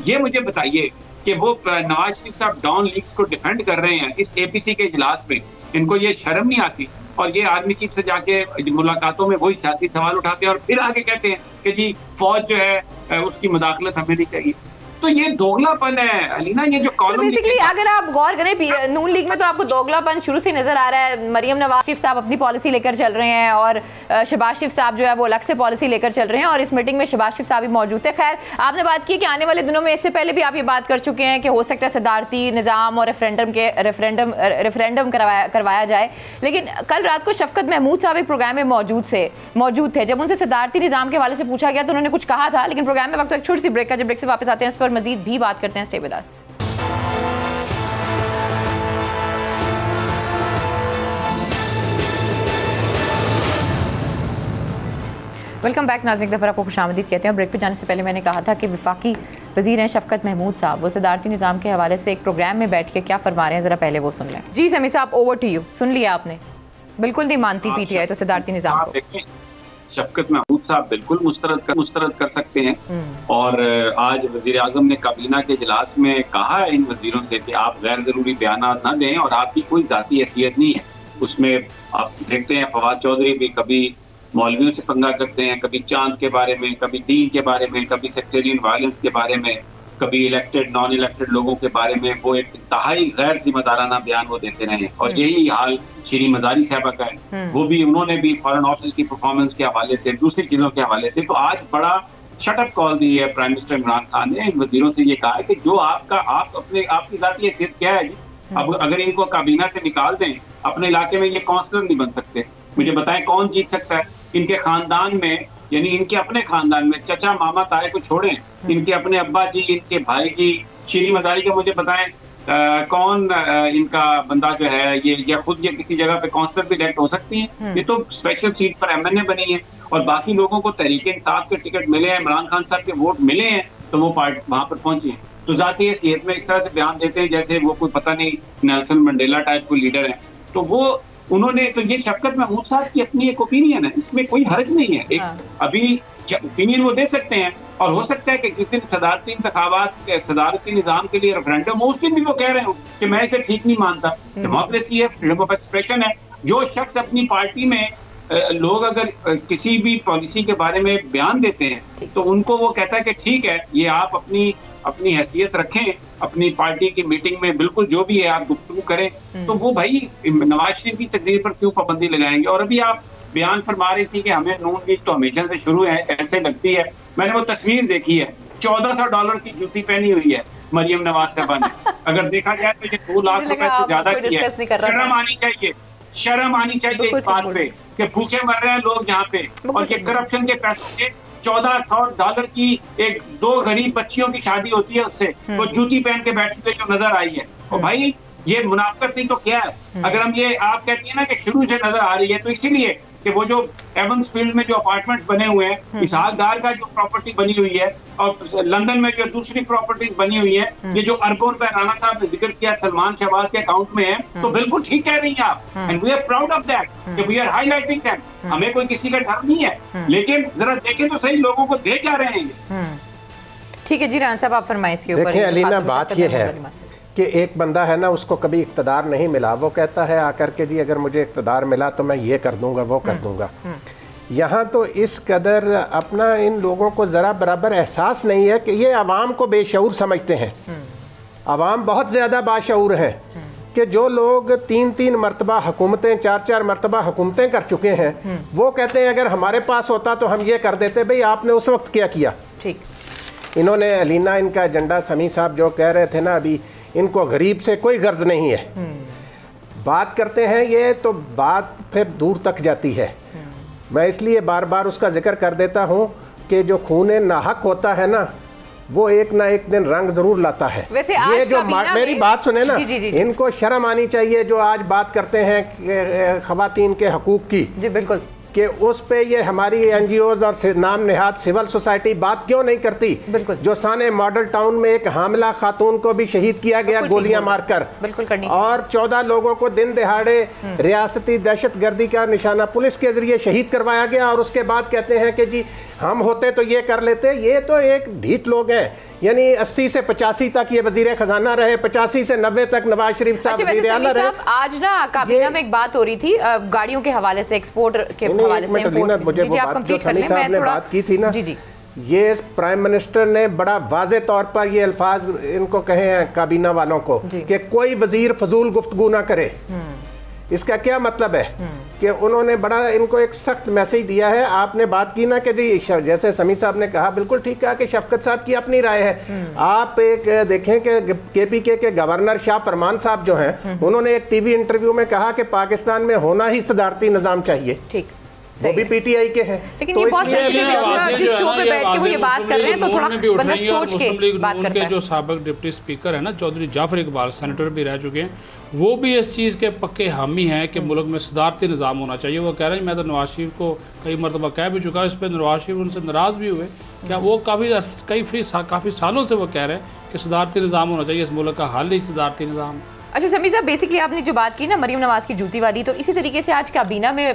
ये मुझे बताइए कि वो नवाज शरीफ साहब डॉन लीग्स को डिफेंड कर रहे हैं इस एपीसी के इजलास पे, इनको ये शर्म नहीं आती? और ये आर्मी चीफ से जाके मुलाकातों में वही सियासी सवाल उठाते हैं और फिर आगे कहते हैं कि जी फौज जो है उसकी मुदाखलत हमें नहीं चाहिए। तो ये दोगलापन है अलीना, ये जो कॉलम बेसिकली अगर आप गौर करें नून लीग में तो आपको दोगलापन शुरू से नजर आ रहा है। मरियम नवाज शरीफ साहब अपनी पॉलिसी लेकर चल रहे हैं, और शहबाज शरीफ साहब जो है वो अलग से पॉलिसी लेकर चल रहे हैं, और इस मीटिंग में शहबाज शरीफ साहब भी मौजूद थे। खैर, आपने बात की कि आने वाले दिनों में, इससे पहले भी आप ये बात कर चुके हैं कि हो सकता है सदारती निज़ाम और रेफरेंडम करवाया जाए, लेकिन कल रात को शफकत महमूद साहब एक प्रोग्राम में मौजूद थे। जब उनसे सदारती निज़ाम के हवाले से पूछा गया तो उन्होंने कुछ कहा था, लेकिन प्रोग्राम में वक्त एक छोटी सी ब्रेक का, जब ब्रेक से वापस आते हैं इस पर मजीद भी बात करते हैं। Stay with us. Welcome back नाज़रीन, दफ़र आपको खुशामदीद कहते हैं। ब्रेक पे जाने से पहले मैंने कहा था कि वफाकी वज़ीर हैं शफकत महमूद साहब, वो सदारती निज़ाम के हवाले से एक प्रोग्राम में बैठ के क्या फरमा रहे हैं, ज़रा पहले वो सुन लें। जी समी साहब, ओवर टू यू। सुन लिया आपने? बिल्कुल नहीं मानती पीटीआई तो सदारती निज़ाम को। शफकत महमूद साहब बिल्कुल मुस्तरद कर सकते हैं, और आज वज़ीर आज़म ने काबीना के इजलास में कहा है इन वज़ीरों से कि आप गैर ज़रूरी बयानात ना दें, और आपकी कोई ज़ाती हैसियत नहीं है। उसमें आप देखते हैं फवाद चौधरी भी कभी मौलवियों से पंगा करते हैं, कभी चांद के बारे में, कभी दीन के बारे में, कभी सेक्टेरियन वायलेंस के बारे में, कभी इलेक्टेड नॉन इलेक्टेड लोगों के बारे में वो एक इंतहाई गैर जिम्मेदाराना बयान वो देते रहे। और यही हाल शीरी मजारी साहबा का है, वो भी उन्होंने भी फॉरेन ऑफिस की परफॉर्मेंस के हवाले से, दूसरी चीजों के हवाले से। तो आज बड़ा शटअप कॉल दी है प्राइम मिनिस्टर इमरान खान ने, इन वजीरों से ये कहा है कि जो आपकी जाती हैसियत क्या है जी, अब अगर इनको काबीना से निकाल दें, अपने इलाके में ये काउंसलर नहीं बन सकते, मुझे बताएं कौन जीत सकता है? इनके खानदान में, यानी इनके अपने खानदान में चचा मामा ताए को छोड़ें, इनके अपने अब्बा जी, इनके भाई जी, शीरी मजारी का मुझे बताएं कौन इनका बंदा जो है ये, या खुद ये किसी जगह पे काउंसलर भी इलेक्ट हो सकती है? ये तो स्पेशल सीट पर एमएनए बनी है, और बाकी लोगों को तहरीक इंसाफ के टिकट मिले हैं, इमरान खान साहब के वोट मिले हैं, तो वो पार्टी वहां पर पहुंचे हैं। तो जाती हैसियत में इस तरह से बयान देते हैं जैसे वो कोई पता नहीं नेल्सन मंडेला टाइप कोई लीडर है। तो वो उन्होंने, तो ये शफकत महमूद साहब की अपनी एक ओपिनियन है, इसमें कोई हर्ज नहीं है। एक अभी ओपिनियन वो दे सकते हैं, और हो सकता है कि जिस दिन सदारती इंतखाबात, सदारती निजाम के लिए रेफरेंडम हो, उस दिन भी वो कह रहे हो कि मैं इसे ठीक नहीं मानता। डेमोक्रेसी है, फ्रीडम ऑफ एक्सप्रेशन है। जो शख्स अपनी पार्टी में लोग अगर किसी भी पॉलिसी के बारे में बयान देते हैं तो उनको वो कहता है कि ठीक है, ये आप अपनी हैसियत रखें, अपनी पार्टी की मीटिंग में बिल्कुल जो भी है आप गुफ्तगू करें, तो वो भाई नवाज शरीफ की तकरीर पर क्यों पाबंदी लगाएंगे? और अभी आप बयान फरमा रही थी कि हमें नून लीग तो हमेशा से शुरू है ऐसे लगती है। मैंने वो तस्वीर देखी है, $1400 की जूती पहनी हुई है मरियम नवाज साहबा ने। अगर देखा जाए तो ये 2 लाख रुपए से ज्यादा की है। शर्म आनी चाहिए, शर्म आनी चाहिए इस बात पे कि भूखे मर रहे हैं लोग यहाँ पे, और ये करप्शन के पैसों से $1400 की एक 2 गरीब बच्चियों की शादी होती है उससे, वो जूती पहन के बैठी हुई जो नजर आई है। और भाई ये मुनाफिकत नहीं तो क्या है? अगर हम ये आप कहती है ना कि शुरू से नजर आ रही है, तो इसीलिए कि वो जो एवंस फील्ड में जो अपार्टमेंट्स बने हुए हैं, इसहाक डार का जो प्रॉपर्टी बनी हुई है और लंदन में जो दूसरी प्रॉपर्टीज बनी हुई है, ये जो अरबों रुपए राणा साहब ने जिक्र किया सलमान शहबाज के अकाउंट में है, तो बिल्कुल ठीक कह रही हैं आप, and we are proud of that कि वी आर हाईलाइटिंग दैट। हमें कोई किसी का डर नहीं है, लेकिन जरा देखें तो सही लोगों को दे क्या रहे हैं। ठीक है जी राणा साहब, आप फरमाएं इसके ऊपर। देखिए अलीना, बात ये है कि एक बंदा है ना, उसको कभी इक़्तिदार नहीं मिला, वो कहता है आकर के जी अगर मुझे इक़्तिदार मिला तो मैं ये कर दूंगा वो कर दूंगा। यहाँ तो इस कदर अपना इन लोगों को ज़रा बराबर एहसास नहीं है कि ये आवाम को बेशऊर समझते हैं। आवाम बहुत ज़्यादा बाशऊर है कि जो लोग 3-3 मरतबा हुकूमतें, 4-4 मरतबा हुकूमतें कर चुके हैं, वो कहते हैं अगर हमारे पास होता तो हम ये कर देते। भाई आपने उस वक्त क्या किया? ठीक, इन्होंने अलीना, इनका एजेंडा समी साहब जो कह रहे थे ना अभी, इनको गरीब से कोई गर्ज नहीं है। बात करते हैं ये तो बात फिर दूर तक जाती है। मैं इसलिए बार बार उसका जिक्र कर देता हूँ कि जो खूने नाहक होता है ना, वो एक ना एक दिन रंग जरूर लाता है। ये जो मेरी बात सुने ना, जी। इनको शर्म आनी चाहिए जो आज बात करते हैं खवातीन के हकूक की। जी बिल्कुल, कि उस पे ये हमारी एनजीओज और नाम नेहाद सिविल सोसाइटी बात क्यों नहीं करती? बिल्कुल, जो साने मॉडल टाउन में एक हामिला खातून को भी शहीद किया गया गोलियां मारकर, बिल्कुल करनी, और 14 लोगों को दिन दिहाड़े रियासती दहशतगर्दी का निशाना पुलिस के जरिए शहीद करवाया गया, और उसके बाद कहते हैं कि जी हम होते तो ये कर लेते। ये तो एक ढीठ लोग हैं। यानी 80 से 85 तक ये वजीर खजाना रहे, 85 से 90 तक नवाज शरीफ साहब वजीर आला रहे। आज ना काबीना में एक बात हो रही थी गाड़ियों के हवाले से, एक्सपोर्ट के हवाले से। मुझे वो बात जो सनी साहब ने बात की थी ना, ये प्राइम मिनिस्टर ने बड़ा वाज़े तौर पर ये अल्फाज इनको कहे हैं काबीना वालों को कि कोई वजीर फजूल गुफ्तगू ना करे। इसका क्या मतलब है कि उन्होंने बड़ा इनको एक सख्त मैसेज दिया है। आपने बात की ना कि जी जैसे समी साहब ने कहा, बिल्कुल ठीक कहा कि शफकत साहब की अपनी राय है। आप एक देखें कि केपीके के गवर्नर शाह फरमान साहब जो हैं, उन्होंने एक टीवी इंटरव्यू में कहा कि पाकिस्तान में होना ही सदारती निज़ाम चाहिए। ठीक, वो भी पीटीआई के हैं। लेकिन ये बहुत जिस शो पे बैठ के वो ये बात कर रहे हैं तो थोड़ा बंदा सोच के बात करता है। जो साबिक डिप्टी स्पीकर है ना चौधरी जाफर इकबाल, सेनेटर भी रह चुके हैं, वो भी इस चीज़ के पक्के हामी हैं कि मुल्क में सदारती निज़ाम होना चाहिए। वो कह रहे हैं, मैं तो नवाज शरीफ को कई मरतबा कह भी चुका, इस पर नवाज शरीफ उनसे नाराज़ भी हुए। क्या वो काफ़ी सालों से वो कह रहे हैं कि सदारती निज़ाम होना चाहिए, इस मुल्क का हाल ही सदारती निज़ाम। अच्छा समी साहब, बेसिकली आपने जो बात की ना मरीम नवाज की जूती वाली, तो इसी तरीके से आज काबीना में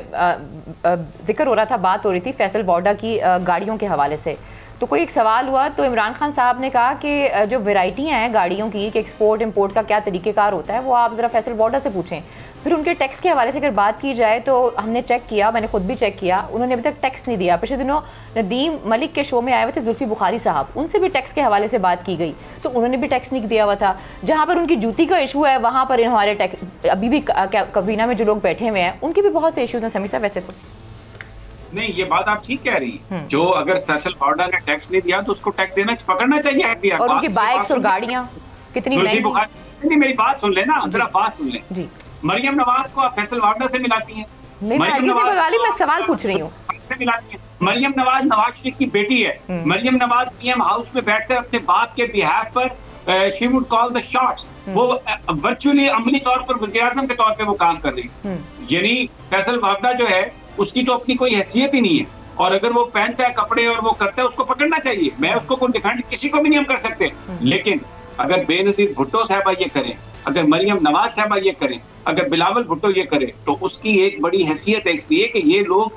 जिक्र हो रहा था, बात हो रही थी फैसल वाडा की गाड़ियों के हवाले से। तो कोई एक सवाल हुआ तो इमरान खान साहब ने कहा कि जो वैरायटियाँ हैं गाड़ियों की, कि एक्सपोर्ट इंपोर्ट का क्या तरीक़ेकार होता है, वो आप ज़रा फैसल वाडा से पूछें। फिर उनके टैक्स के हवाले से अगर बात की जाए तो हमने चेक किया, मैंने खुद भी चेक किया, उन्होंने अभी तक टैक्स नहीं दिया। पिछले दिनों नदीम मलिक के शो में आए हुए थे जुल्फी बुखारी साहब, उनसे भी टैक्स के हवाले से बात की गई तो उन्होंने भी टैक्स नहीं दिया हुआ था। जहाँ पर उनकी जूती का इशू है वहाँ पर हमारे टैक्स, अभी भी काबीना में जो लोग बैठे हुए हैं उनके भी बहुत से इशूज़ हैं। समी साहब वैसे तो नहीं, ये बात आप ठीक कह रही हैं। जो अगर फैसल वाडा ने टैक्स नहीं दिया तो उसको टैक्स देना पकड़ना चाहिए। और उनकी बाइक्स और गाड़ियाँ कितनी महंगी। मेरी बात सुन लेना, जरा बात सुन ले जी। मरियम नवाज को आप फैसल वाडा से मिलाती हैं? मैं सवाल पूछ रही हूँ। मरियम नवाज नवाज शरीफ की बेटी है। मरियम नवाज पीएम हाउस में बैठकर अपने बाप के बिहाफ पर she would call the shots. वो वर्चुअली अमली तौर पर वज़ीर-ए-आज़म के तौर पे वो काम कर रही है। यानी फैसल वाडा जो है उसकी तो अपनी कोई हैसियत ही नहीं है, और अगर वो पहनता है कपड़े और वो करता है उसको पकड़ना चाहिए। मैं उसको कोई डिफेंड किसी को भी नहीं हम कर सकते, लेकिन अगर बेनज़ीर भुट्टो साहबा ये करें, अगर मरियम नवाज साहबा ये करें, अगर बिलावल भुट्टो ये करे, तो उसकी एक बड़ी हैसियत है, इसलिए कि ये लोग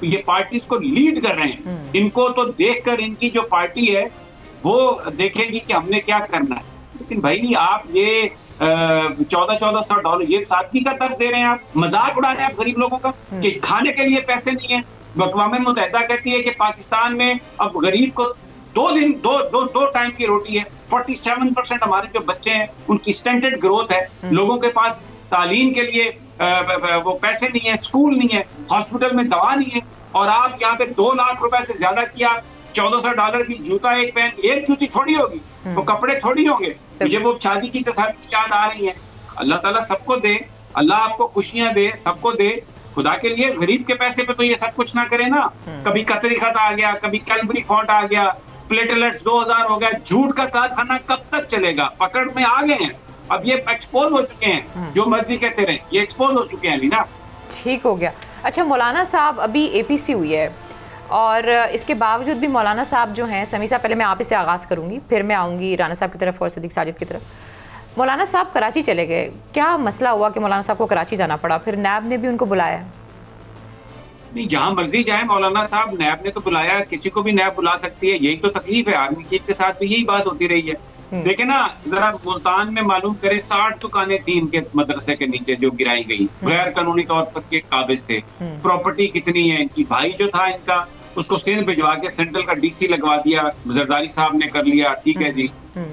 ये पार्टीज को लीड कर रहे हैं। इनको तो देखकर इनकी जो पार्टी है वो देखेगी कि हमने क्या करना है। लेकिन भाई आप ये $1400 ये सादगी का दर्ज दे रहे हैं, आप मजाक उड़ा रहे हैं आप गरीब लोगों का कि खाने के लिए पैसे नहीं है। अक़वाम मुत्तहिदा कहती है कि पाकिस्तान में अब गरीब को दो टाइम की रोटी है। 47% हमारे जो बच्चे हैं उनकी स्टैंडर्ड ग्रोथ है। लोगों के पास तालीम के लिए वो पैसे नहीं है, स्कूल नहीं है, हॉस्पिटल में दवा नहीं है, और आप यहाँ पे 2 लाख रुपए से ज्यादा किया। $1400 की जूता एक पहन, एक जूती थोड़ी होगी, वो कपड़े थोड़ी होंगे। मुझे वो शादी की तस्वीर याद आ रही है। अल्लाह ताला सबको दे, अल्लाह आपको खुशियां दे, सबको दे, खुदा के लिए गरीब के पैसे पे तो ये सब कुछ ना करे ना। कभी कतरी खत आ गया, कभी कैलबरी फॉन्ट आ गया, प्लेटलेट्स 2000 हो गया। झूठ का कारखाना कब तक चलेगा? पकड़ में आ गए हैं, अब ये एक्सपोज हो चुके हैं, जो मर्जी कहते रहे, ये एक्सपोज हो चुके हैं लीना। ठीक हो गया। अच्छा मौलाना साहब, अभी APC हुई है और इसके बावजूद भी मौलाना साहब जो हैं, समी साहब पहले मैं आप इससे आगाज़ करूँगी, फिर मैं आऊँगी राना साहब की तरफ और सदीक साजिद की तरफ। मौलाना साहब कराची चले गए, क्या मसला हुआ कि मौलाना साहब को कराची जाना पड़ा? फिर नैब ने भी उनको बुलाया? नहीं, जहां मर्जी जाए मौलाना साहब, नैब ने तो बुलाया, किसी को भी नैब बुला सकती है। यही तो तकलीफ है, आर्मी चीफ के साथ भी यही बात होती रही है। देखिए ना, जरा मुल्तान में मालूम करे 60 दुकानें थी इनके मदरसे के नीचे जो गिराई गई, गैर कानूनी तौर पर के काबिज थे। प्रॉपर्टी कितनी है इनकी। भाई जो था इनका, उसको सिंध भिजवा के सेंट्रल का DC लगवा दिया, जरदारी साहब ने कर लिया। ठीक है जी,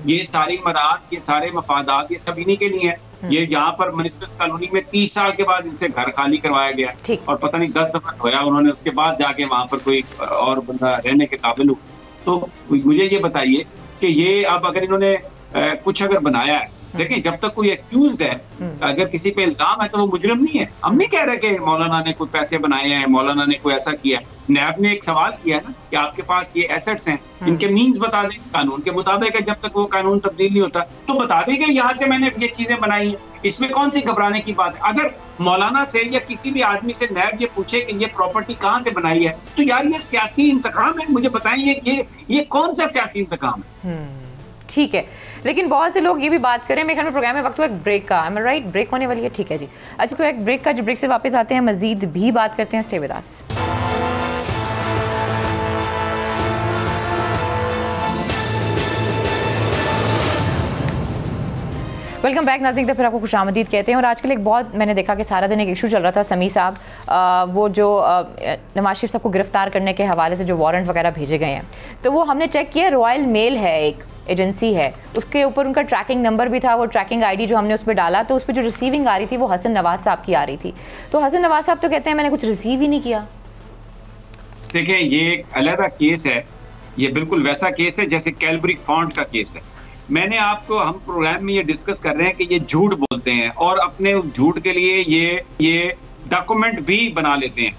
ये सारी मराद, ये सारे मफादात, ये सब इन्हीं के लिए है। ये यहाँ पर मिनिस्टर्स कॉलोनी में 30 साल के बाद इनसे घर खाली करवाया गया और पता नहीं 10 दफा धोया उन्होंने, उसके बाद जाके वहां पर कोई और बंदा रहने के काबिल हो। तो मुझे ये बताइए कि ये अब अगर इन्होंने कुछ अगर बनाया है, देखिए जब तक कोई एक्यूज्ड है, अगर किसी पे इल्जाम है तो वो मुजरिम नहीं है। हम नहीं कह रहे कि मौलाना ने कोई पैसे बनाए हैं, मौलाना ने कोई ऐसा किया है। नैब ने एक सवाल किया है ना कि आपके पास ये एसेट्स हैं, इनके मीन्स बता दें। कानून के मुताबिक है, जब तक वो कानून तब्दील नहीं होता तो बता देंगे यहाँ से मैंने ये चीजें बनाई हैं। इसमें कौन सी घबराने की बात है? अगर मौलाना से या किसी भी आदमी से नैब ये पूछे कि ये प्रॉपर्टी कहाँ से बनाई है, तो यार ये सियासी इंतकाम है। मुझे बताइए ये कौन सा सियासी इंतकाम है? ठीक है, लेकिन बहुत से लोग ये भी बात करें, मेरे ख्याल में प्रोग्राम में वक्त हुआ एक ब्रेक का। आई एम राइट, ब्रेक होने वाली है? ठीक है जी। अच्छा, तो एक ब्रेक का, जो ब्रेक से वापस आते हैं मजीद भी बात करते हैं। Stay with us. Welcome back नाज़रीन, तो फिर आपको खुशामदीद कहते हैं। और आजकल एक बहुत मैंने देखा कि सारा दिन एक इशू चल रहा था, समी साहब, वो जो नवाज शरीफ साहब को गिरफ्तार करने के हवाले से जो वारंट वगैरह भेजे गए हैं, तो वो हमने चेक किया, रॉयल मेल है, एक एजेंसी है, उसके ऊपर उनका ट्रैकिंग नंबर भी था। वो ट्रैकिंग ID जो हमने उस पर डाला, तो उस पर जो रिसीविंग आ रही थी वो हसन नवाज साहब की आ रही थी। तो हसन नवाज साहब तो कहते हैं मैंने कुछ रिसीव ही नहीं किया। देखिए, ये एक अलग केस है, ये बिल्कुल वैसा केस है जैसे कैलबरी फॉन्ट का केस है। मैंने आपको, हम प्रोग्राम में ये डिस्कस कर रहे हैं कि ये झूठ बोलते हैं और अपने झूठ के लिए ये डॉक्यूमेंट भी बना लेते हैं।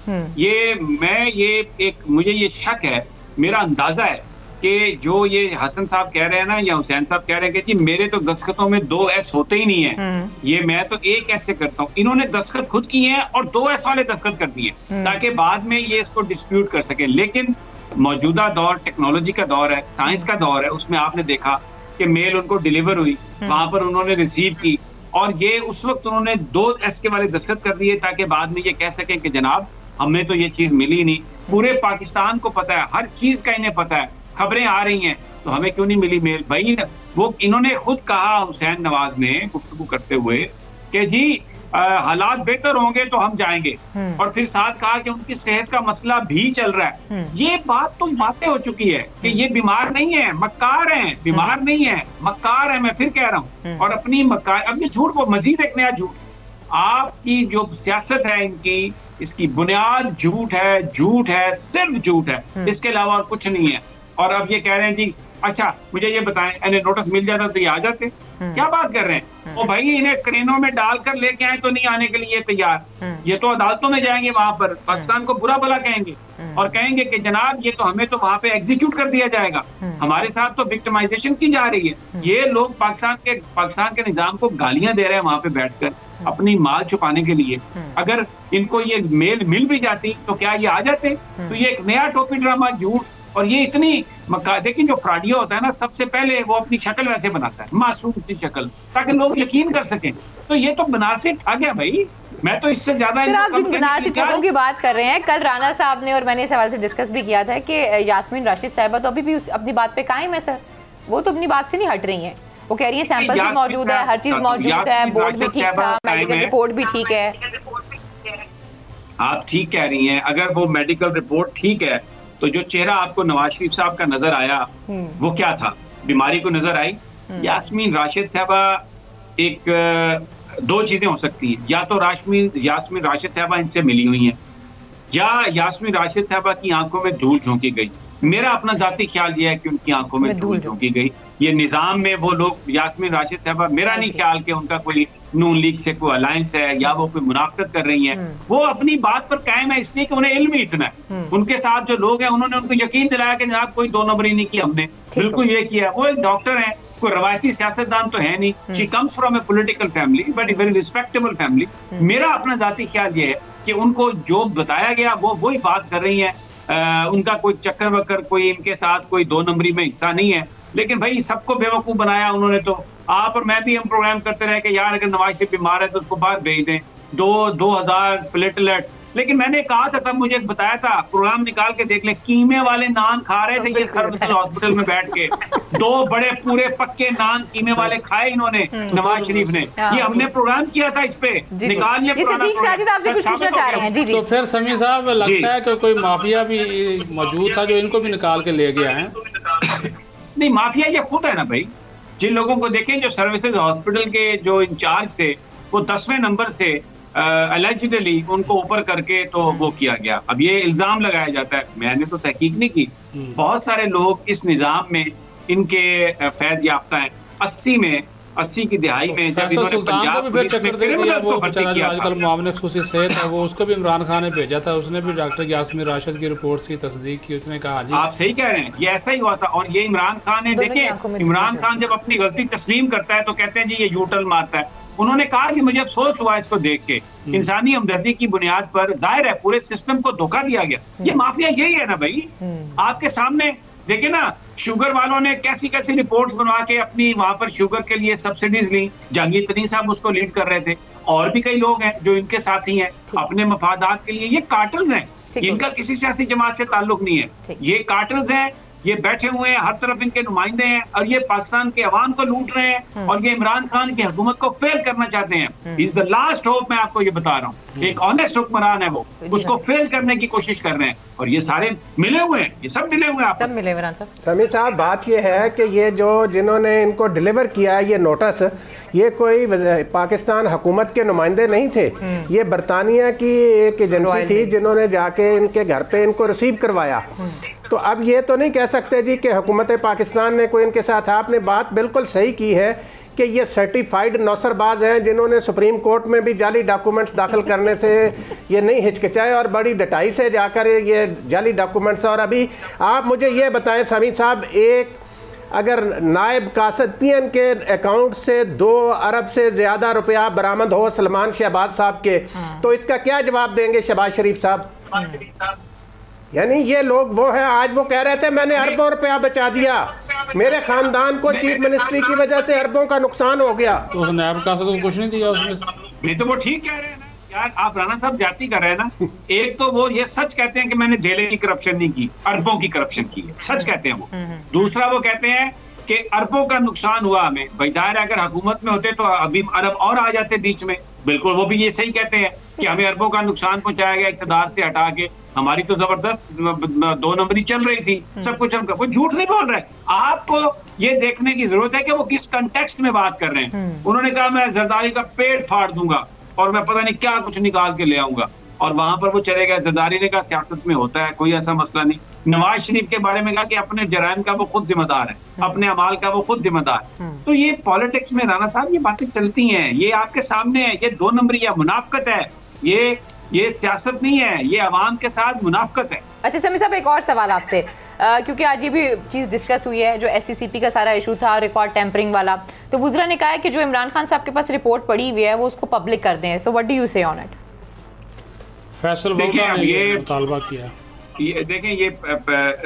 मुझे ये शक है, मेरा अंदाजा है कि जो ये हसन साहब कह रहे हैं ना, या हुसैन साहब कह रहे हैं कि जी मेरे तो दस्तखतों में 2 S होते ही नहीं है, ये मैं तो 1 S से करता हूँ। इन्होंने दस्तखत खुद किए हैं और 2 S वाले दस्तखत कर दिए ताकि बाद में ये इसको डिस्प्यूट कर सके। लेकिन मौजूदा दौर टेक्नोलॉजी का दौर है, साइंस का दौर है, उसमें आपने देखा कि मेल उनको डिलीवर हुई, वहां पर उन्होंने रिसीव की और ये उस वक्त उन्होंने 2 S के वाले दस्तखत कर दिए ताकि बाद में ये कह सकें कि जनाब हमें तो ये चीज मिली नहीं। पूरे पाकिस्तान को पता है, हर चीज का इन्हें पता है, खबरें आ रही हैं, तो हमें क्यों नहीं मिली मेल? भाई वो इन्होंने खुद कहा, हुसैन नवाज ने गुफ्तगू करते हुए कि जी हालात बेहतर होंगे तो हम जाएंगे, और फिर साथ कहा कि उनकी सेहत का मसला भी चल रहा है। ये बात तो वाज़ेह हो चुकी है कि ये बीमार नहीं है, मक्कार हैं, बीमार नहीं है, मक्कार है। मैं फिर कह रहा हूँ, और अपनी मक्कार, अब ये झूठ को मजीद एक नया झूठ, आपकी जो सियासत है इनकी, इसकी बुनियाद झूठ है, सिर्फ झूठ है, इसके अलावा और कुछ नहीं है। और अब ये कह रहे हैं जी अच्छा मुझे ये बताएं, इन्हें नोटिस मिल जाता तो ये आ जाते। क्या बात कर रहे हैं? वो भाई इन्हें क्रेनों में डालकर लेके आए तो नहीं आने के लिए तैयार। ये तो अदालतों में जाएंगे, वहां पर पाकिस्तान को बुरा भला कहेंगे और कहेंगे कि जनाब ये तो हमें तो वहां पे एग्जीक्यूट कर दिया जाएगा, हमारे साथ तो विक्टिमाइजेशन की जा रही है। ये लोग पाकिस्तान के निजाम को गालियां दे रहे हैं वहां पे बैठकर अपनी माल छुपाने के लिए। अगर इनको ये मेल मिल भी जाती तो क्या ये आ जाते? तो ये एक नया टोपी ड्रामा, झूठ, और ये इतनी देखिए जो फ्रॉडिया होता है ना, सबसे पहले वो अपनी शक्ल वैसे बनाता है, मासूम सी शक्ल, ताकि लोग यकीन कर सकें। तो ये तो बनारसी ठग गया भाई, मैं तो इससे ज्यादा। आप जिन बनारसी ठगों की बात कर रहे हैं, कल राना साहब ने और मैंने इस सवाल से डिस्कस भी किया था कि यास्मीन राशिद साहिबा तो अभी भी अपनी बात पे कायम है सर, वो तो अपनी बात से नहीं हट रही हैं। वो कह रही है सैंपल भी मौजूद है, हर चीज मौजूद है, बोर्ड भी ठीक था, मेडिकल रिपोर्ट भी ठीक है। आप ठीक कह रही हैं, अगर वो मेडिकल रिपोर्ट ठीक है तो जो चेहरा आपको नवाज शरीफ साहब का नजर आया वो क्या था? बीमारी को नजर आई? यास्मीन राशिद साहबा, एक 2 चीजें हो सकती हैं, या तो यास्मीन राशिद साहबा इनसे मिली हुई हैं, या यास्मीन राशिद साहबा की आंखों में धूल झोंकी गई, मेरा अपना जाती ख्याल ये है कि उनकी आंखों में धूल झोंकी गई। ये निजाम में वो लोग, यास्मीन राशिद साहबा, मेरा नहीं ख्याल कि उनका कोई नून लीग से कोई अलायंस है या वो कोई मुनाफकत कर रही हैं। वो अपनी बात पर कायम है इसलिए कि उन्हें इल्म ही इतना है। उनके साथ जो लोग हैं उन्होंने उनको यकीन दिलाया कि जनाब कोई 2 नंबरी नहीं की हमने, बिल्कुल ये किया। वो एक डॉक्टर है, कोई रवायती सियासतदान तो है नहीं। She comes from A political family but a very respectable family. मेरा अपना जाती ख्याल ये है कि उनको जो बताया गया वो वही बात कर रही है। उनका कोई चक्कर वक्कर, कोई इनके साथ कोई 2 नंबरी में हिस्सा नहीं है। लेकिन भाई सबको बेवकूफ बनाया उन्होंने। तो आप और मैं भी हम प्रोग्राम करते रहे कि यार अगर नवाज शरीफ बीमार है तो उसको बाहर भेज दें, 2000 प्लेटलेट्स। लेकिन मैंने कहा था, तब मुझे बताया था, प्रोग्राम निकाल के देख ले, कीमे वाले नान खा रहे थे ये सर्विसेज हॉस्पिटल में बैठ के। 2 बड़े पूरे पक्के नान कीमे वाले खाए इन्होंने, नवाज शरीफ ने। ये हमने प्रोग्राम किया था इस पे, निकाल लिया। तो फिर समी साहब लगता है कि कोई माफिया भी मौजूद था जो इनको भी निकाल के ले गया है? नहीं, माफिया ये खुद है ना भाई। जिन लोगों को देखें, जो सर्विसेज हॉस्पिटल के जो इंचार्ज थे, वो 10वें नंबर से अलेजिडली उनको ऊपर करके तो वो किया गया। अब ये इल्जाम लगाया जाता है, मैंने तो तहकीक नहीं की। बहुत सारे लोग इस निजाम में इनके फैज याफ्ता हैं। 80 की दिहाई में जब इन्होंने पंजाब पुलिस में क्रिमिनल्स को भर्ती किया था, आजकल मामले खुसूसी सेहत है, वो उसको भी इमरान खान ने भेजा था। उसने भी डॉक्टर यास्मीन राशिद की रिपोर्ट की तस्दीक की। उसने कहा जी आप सही कह रहे हैं, ये ऐसा ही हुआ था। और ये इमरान खान ने, देखें, इमरान खान जब अपनी गलती तस्लीम करता है तो कहते हैं जी ये यूटर्न मारता है। उन्होंने कहा कि मुझे अफसोस हुआ इसको देख के, इंसानी हमदर्दी की बुनियाद पर जाहिर है पूरे सिस्टम को धोखा दिया गया। ये माफिया यही है ना भाई, आपके सामने देखिए ना। शुगर वालों ने कैसी कैसी रिपोर्ट्स बनवा के अपनी वहां पर शुगर के लिए सब्सिडीज ली। जहांगीर तरीन साहब उसको लीड कर रहे थे, और भी कई लोग हैं जो इनके साथी हैं अपने मफादात के लिए। ये कार्टल्स हैं, इनका किसी सियासी जमात से ताल्लुक नहीं है। ये कार्टल्स हैं, ये बैठे हुए हैं, हर तरफ इनके नुमाइंदे हैं, और ये पाकिस्तान के अवाम को लूट रहे हैं, और ये इमरान खान की हुकूमत को फेल करना चाहते हैं। इज द लास्ट होप, मैं आपको ये बता रहा हूँ। एक ऑनेस्ट हुक्मरान है वो, उसको फेल करने की कोशिश कर रहे हैं, और ये सारे मिले हुए हैं, ये सब मिले हुए हैं। सब मिले हुए हैं। समी साहब, बात ये है कि ये जो जिन्होंने इनको डिलीवर किया है ये नोटिस, ये कोई पाकिस्तान हुकूमत के नुमाइंदे नहीं थे। ये बरतानिया की एक एजेंसी थी जिन्होंने जाके इनके घर पे इनको रिसीव करवाया। तो अब ये तो नहीं कह सकते जी कि हुकूमत पाकिस्तान ने कोई इनके साथ। आपने बात बिल्कुल सही की है कि ये सर्टिफाइड नौसरबाज हैं जिन्होंने सुप्रीम कोर्ट में भी जाली डॉक्यूमेंट्स दाखिल करने से ये नहीं हिचकिचाए, और बड़ी डटाई से जाकर ये जाली डॉक्यूमेंट्स। और अभी आप मुझे ये बताएं समी साहब, एक अगर नायब कासद PN के अकाउंट से 2 अरब से ज़्यादा रुपया बरामद हो सलमान शहबाज साहब के, तो इसका क्या जवाब देंगे शहबाज शरीफ साहब? यानी ये लोग वो है, आज वो कह रहे थे मैंने अरबों रुपया बचा दिया, मेरे खानदान को चीफ मिनिस्ट्री की वजह से अरबों का नुकसान हो गया। तो उस नायब कासद को कुछ नहीं दिया उसमें? नहीं तो वो ठीक कह रहे हैं ना यार, आप राणा साहब जाती कर रहे हैं ना। एक तो वो ये सच कहते हैं कि मैंने धेले की करप्शन नहीं की, अरबों की करप्शन की है, सच कहते हैं वो। दूसरा वो कहते हैं कि अरबों का नुकसान हुआ हमें। भाई जाहिर है अगर हुकूमत में होते तो अभी अरब और आ जाते बीच में। बिल्कुल वो भी ये सही कहते हैं कि हमें अरबों का नुकसान पहुंचाया गया इक़्तिदार से हटा के। हमारी तो जबरदस्त 2 नंबरी चल रही थी, सब कुछ हम, वो झूठ नहीं बोल रहे। आपको ये देखने की जरूरत है कि वो किस कंटेक्स्ट में बात कर रहे हैं। उन्होंने कहा मैं जरदारी का पेट फाड़ दूंगा और मैं पता नहीं क्या कुछ निकाल के ले आऊंगा, और वहां पर वो चले गए। जरदारी ने कहा सियासत में होता है, कोई ऐसा मसला नहीं। नवाज शरीफ के बारे में कहा कि अपने जराइम का वो खुद जिम्मेदार है, अपने अमाल का वो खुद जिम्मेदार है। तो ये पॉलिटिक्स में राणा साहब ये बातें चलती हैं, ये आपके सामने है। ये 2 नंबरी या मुनाफकत है, ये सियासत नहीं है, ये अवाम के साथ मुनाफकत है। अच्छा समी साहब, एक और सवाल आपसे, क्योंकि आज ये भी चीज़ डिस्कस हुई है, जो SCCP का सारा इशू था रिकॉर्ड टेम्परिंग वाला, तो वुज़रा ने कहा है कि जो इमरान खान साहब के पास रिपोर्ट पड़ी हुई है वो उसको पब्लिक कर दें। सो व्हाट डू यू से ऑन इट? फैसल ने ये मुतालबा किया। ये देखें, ये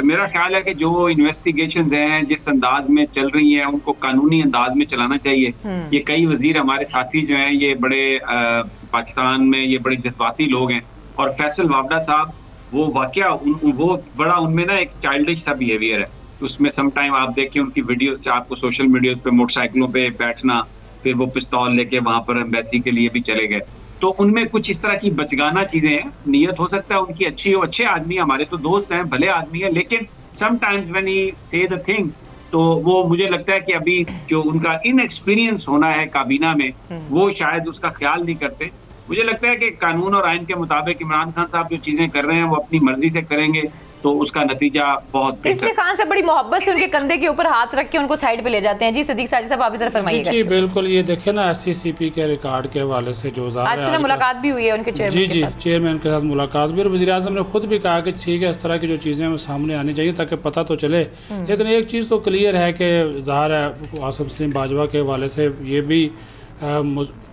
मेरा ख्याल है कि जो इन्वेस्टिगेशंस हैं जिस अंदाज में चल रही हैं उनको कानूनी अंदाज में चलाना चाहिए। ये कई वजीर हमारे साथी जो हैं ये बड़े पाकिस्तान में ये बड़े जज्बाती लोग हैं, और फैसल वावडा साहब वो वाकया वो बड़ा उनमें ना एक चाइल्डिश सा बिहेवियर है। उसमें समटाइम आप देखें उनकी वीडियोस से, आपको सोशल मीडिया पे मोटरसाइकिलों पे बैठना, फिर वो पिस्तौल लेके वहां पर एम्बेसी के लिए भी चले गए। तो उनमें कुछ इस तरह की बचगाना चीजें हैं। नियत हो सकता है उनकी अच्छी हो, अच्छे आदमी, हमारे तो दोस्त हैं, भले आदमी है, लेकिन समटाइम्स व्हेन ही से द थिंग्स, तो वो मुझे लगता है कि अभी जो उनका इनएक्सपीरियंस होना है काबीना में, वो शायद उसका ख्याल नहीं करते। मुझे लगता है कि कानून और आइन के मुताबिक इमरान खान साहब जो चीजें कर रहे हैं वो अपनी मर्जी से करेंगे। तो उसका नतीजा बहुत इसलिए खान से बड़ी मोहब्बत से उनके कंधे के ऊपर हाथ रख के उनको साइड पे ले जाते हैं। जी सदीक साजिद साहब, आप इधर फरमाइएगा। जी बिल्कुल, ये देखिए ना SCCP के रिकॉर्ड के हवाले से जो आज सुबह मुलाकात भी हुई है उनके चेयरमैन जी चेयरमैन के साथ मुलाकात भी, और वज़ीर-ए-आज़म ने खुद भी कहा कि ठीक है, इस तरह की जो चीज़ें वो सामने आनी चाहिए ताकि पता तो चले। लेकिन एक चीज़ तो क्लियर है कि ज़ाहिर है आसिम सलीम बाजवा के हवाले से ये भी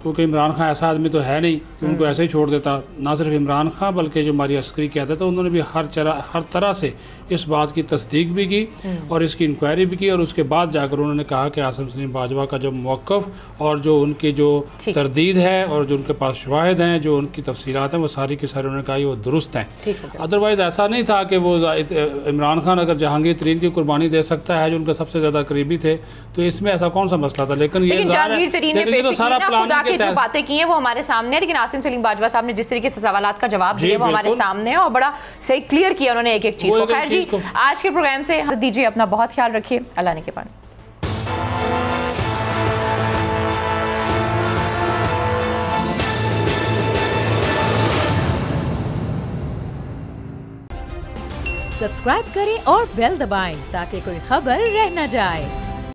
क्योंकि इमरान खान ऐसा आदमी तो है नहीं कि उनको ऐसे ही छोड़ देता। ना सिर्फ इमरान खान बल्कि जो हमारी अस्करी क़यादत है उन्होंने भी हर तरह से इस बात की तस्दीक भी की और इसकी इंक्वायरी भी की, और उसके बाद जाकर उन्होंने कहा कि आसिम सलीम बाजवा का जो मौक़िफ़ और जो उनकी जो तरदीद है और जो उनके पास शवाहिद हैं, जो उनकी तफसीलात हैं, वो सारी की सारी उन्होंने कहा वो दुरुस्त हैं। अदरवाइज़ ऐसा नहीं था कि वो इमरान खान अगर जहांगीर तरीन की कुर्बानी दे सकता है जो उनके सबसे ज़्यादा करीबी थे, तो इसमें ऐसा कौन सा मसला था। लेकिन ये सारा प्लान जो बातें की हैं वो हमारे सामने है, लेकिन आसिम सलीम बाजवा साहब ने जिस तरीके से सवालात का जवाब दिया वो हमारे सामने है और बड़ा सही क्लियर किया उन्होंने एक एक चीज को। खैर जी, आज के प्रोग्राम से दीजिए, अपना बहुत ख्याल रखिए, अल्लाह ने के पानी। सब्सक्राइब करें और बेल दबाएं ताकि कोई खबर रह न जाए।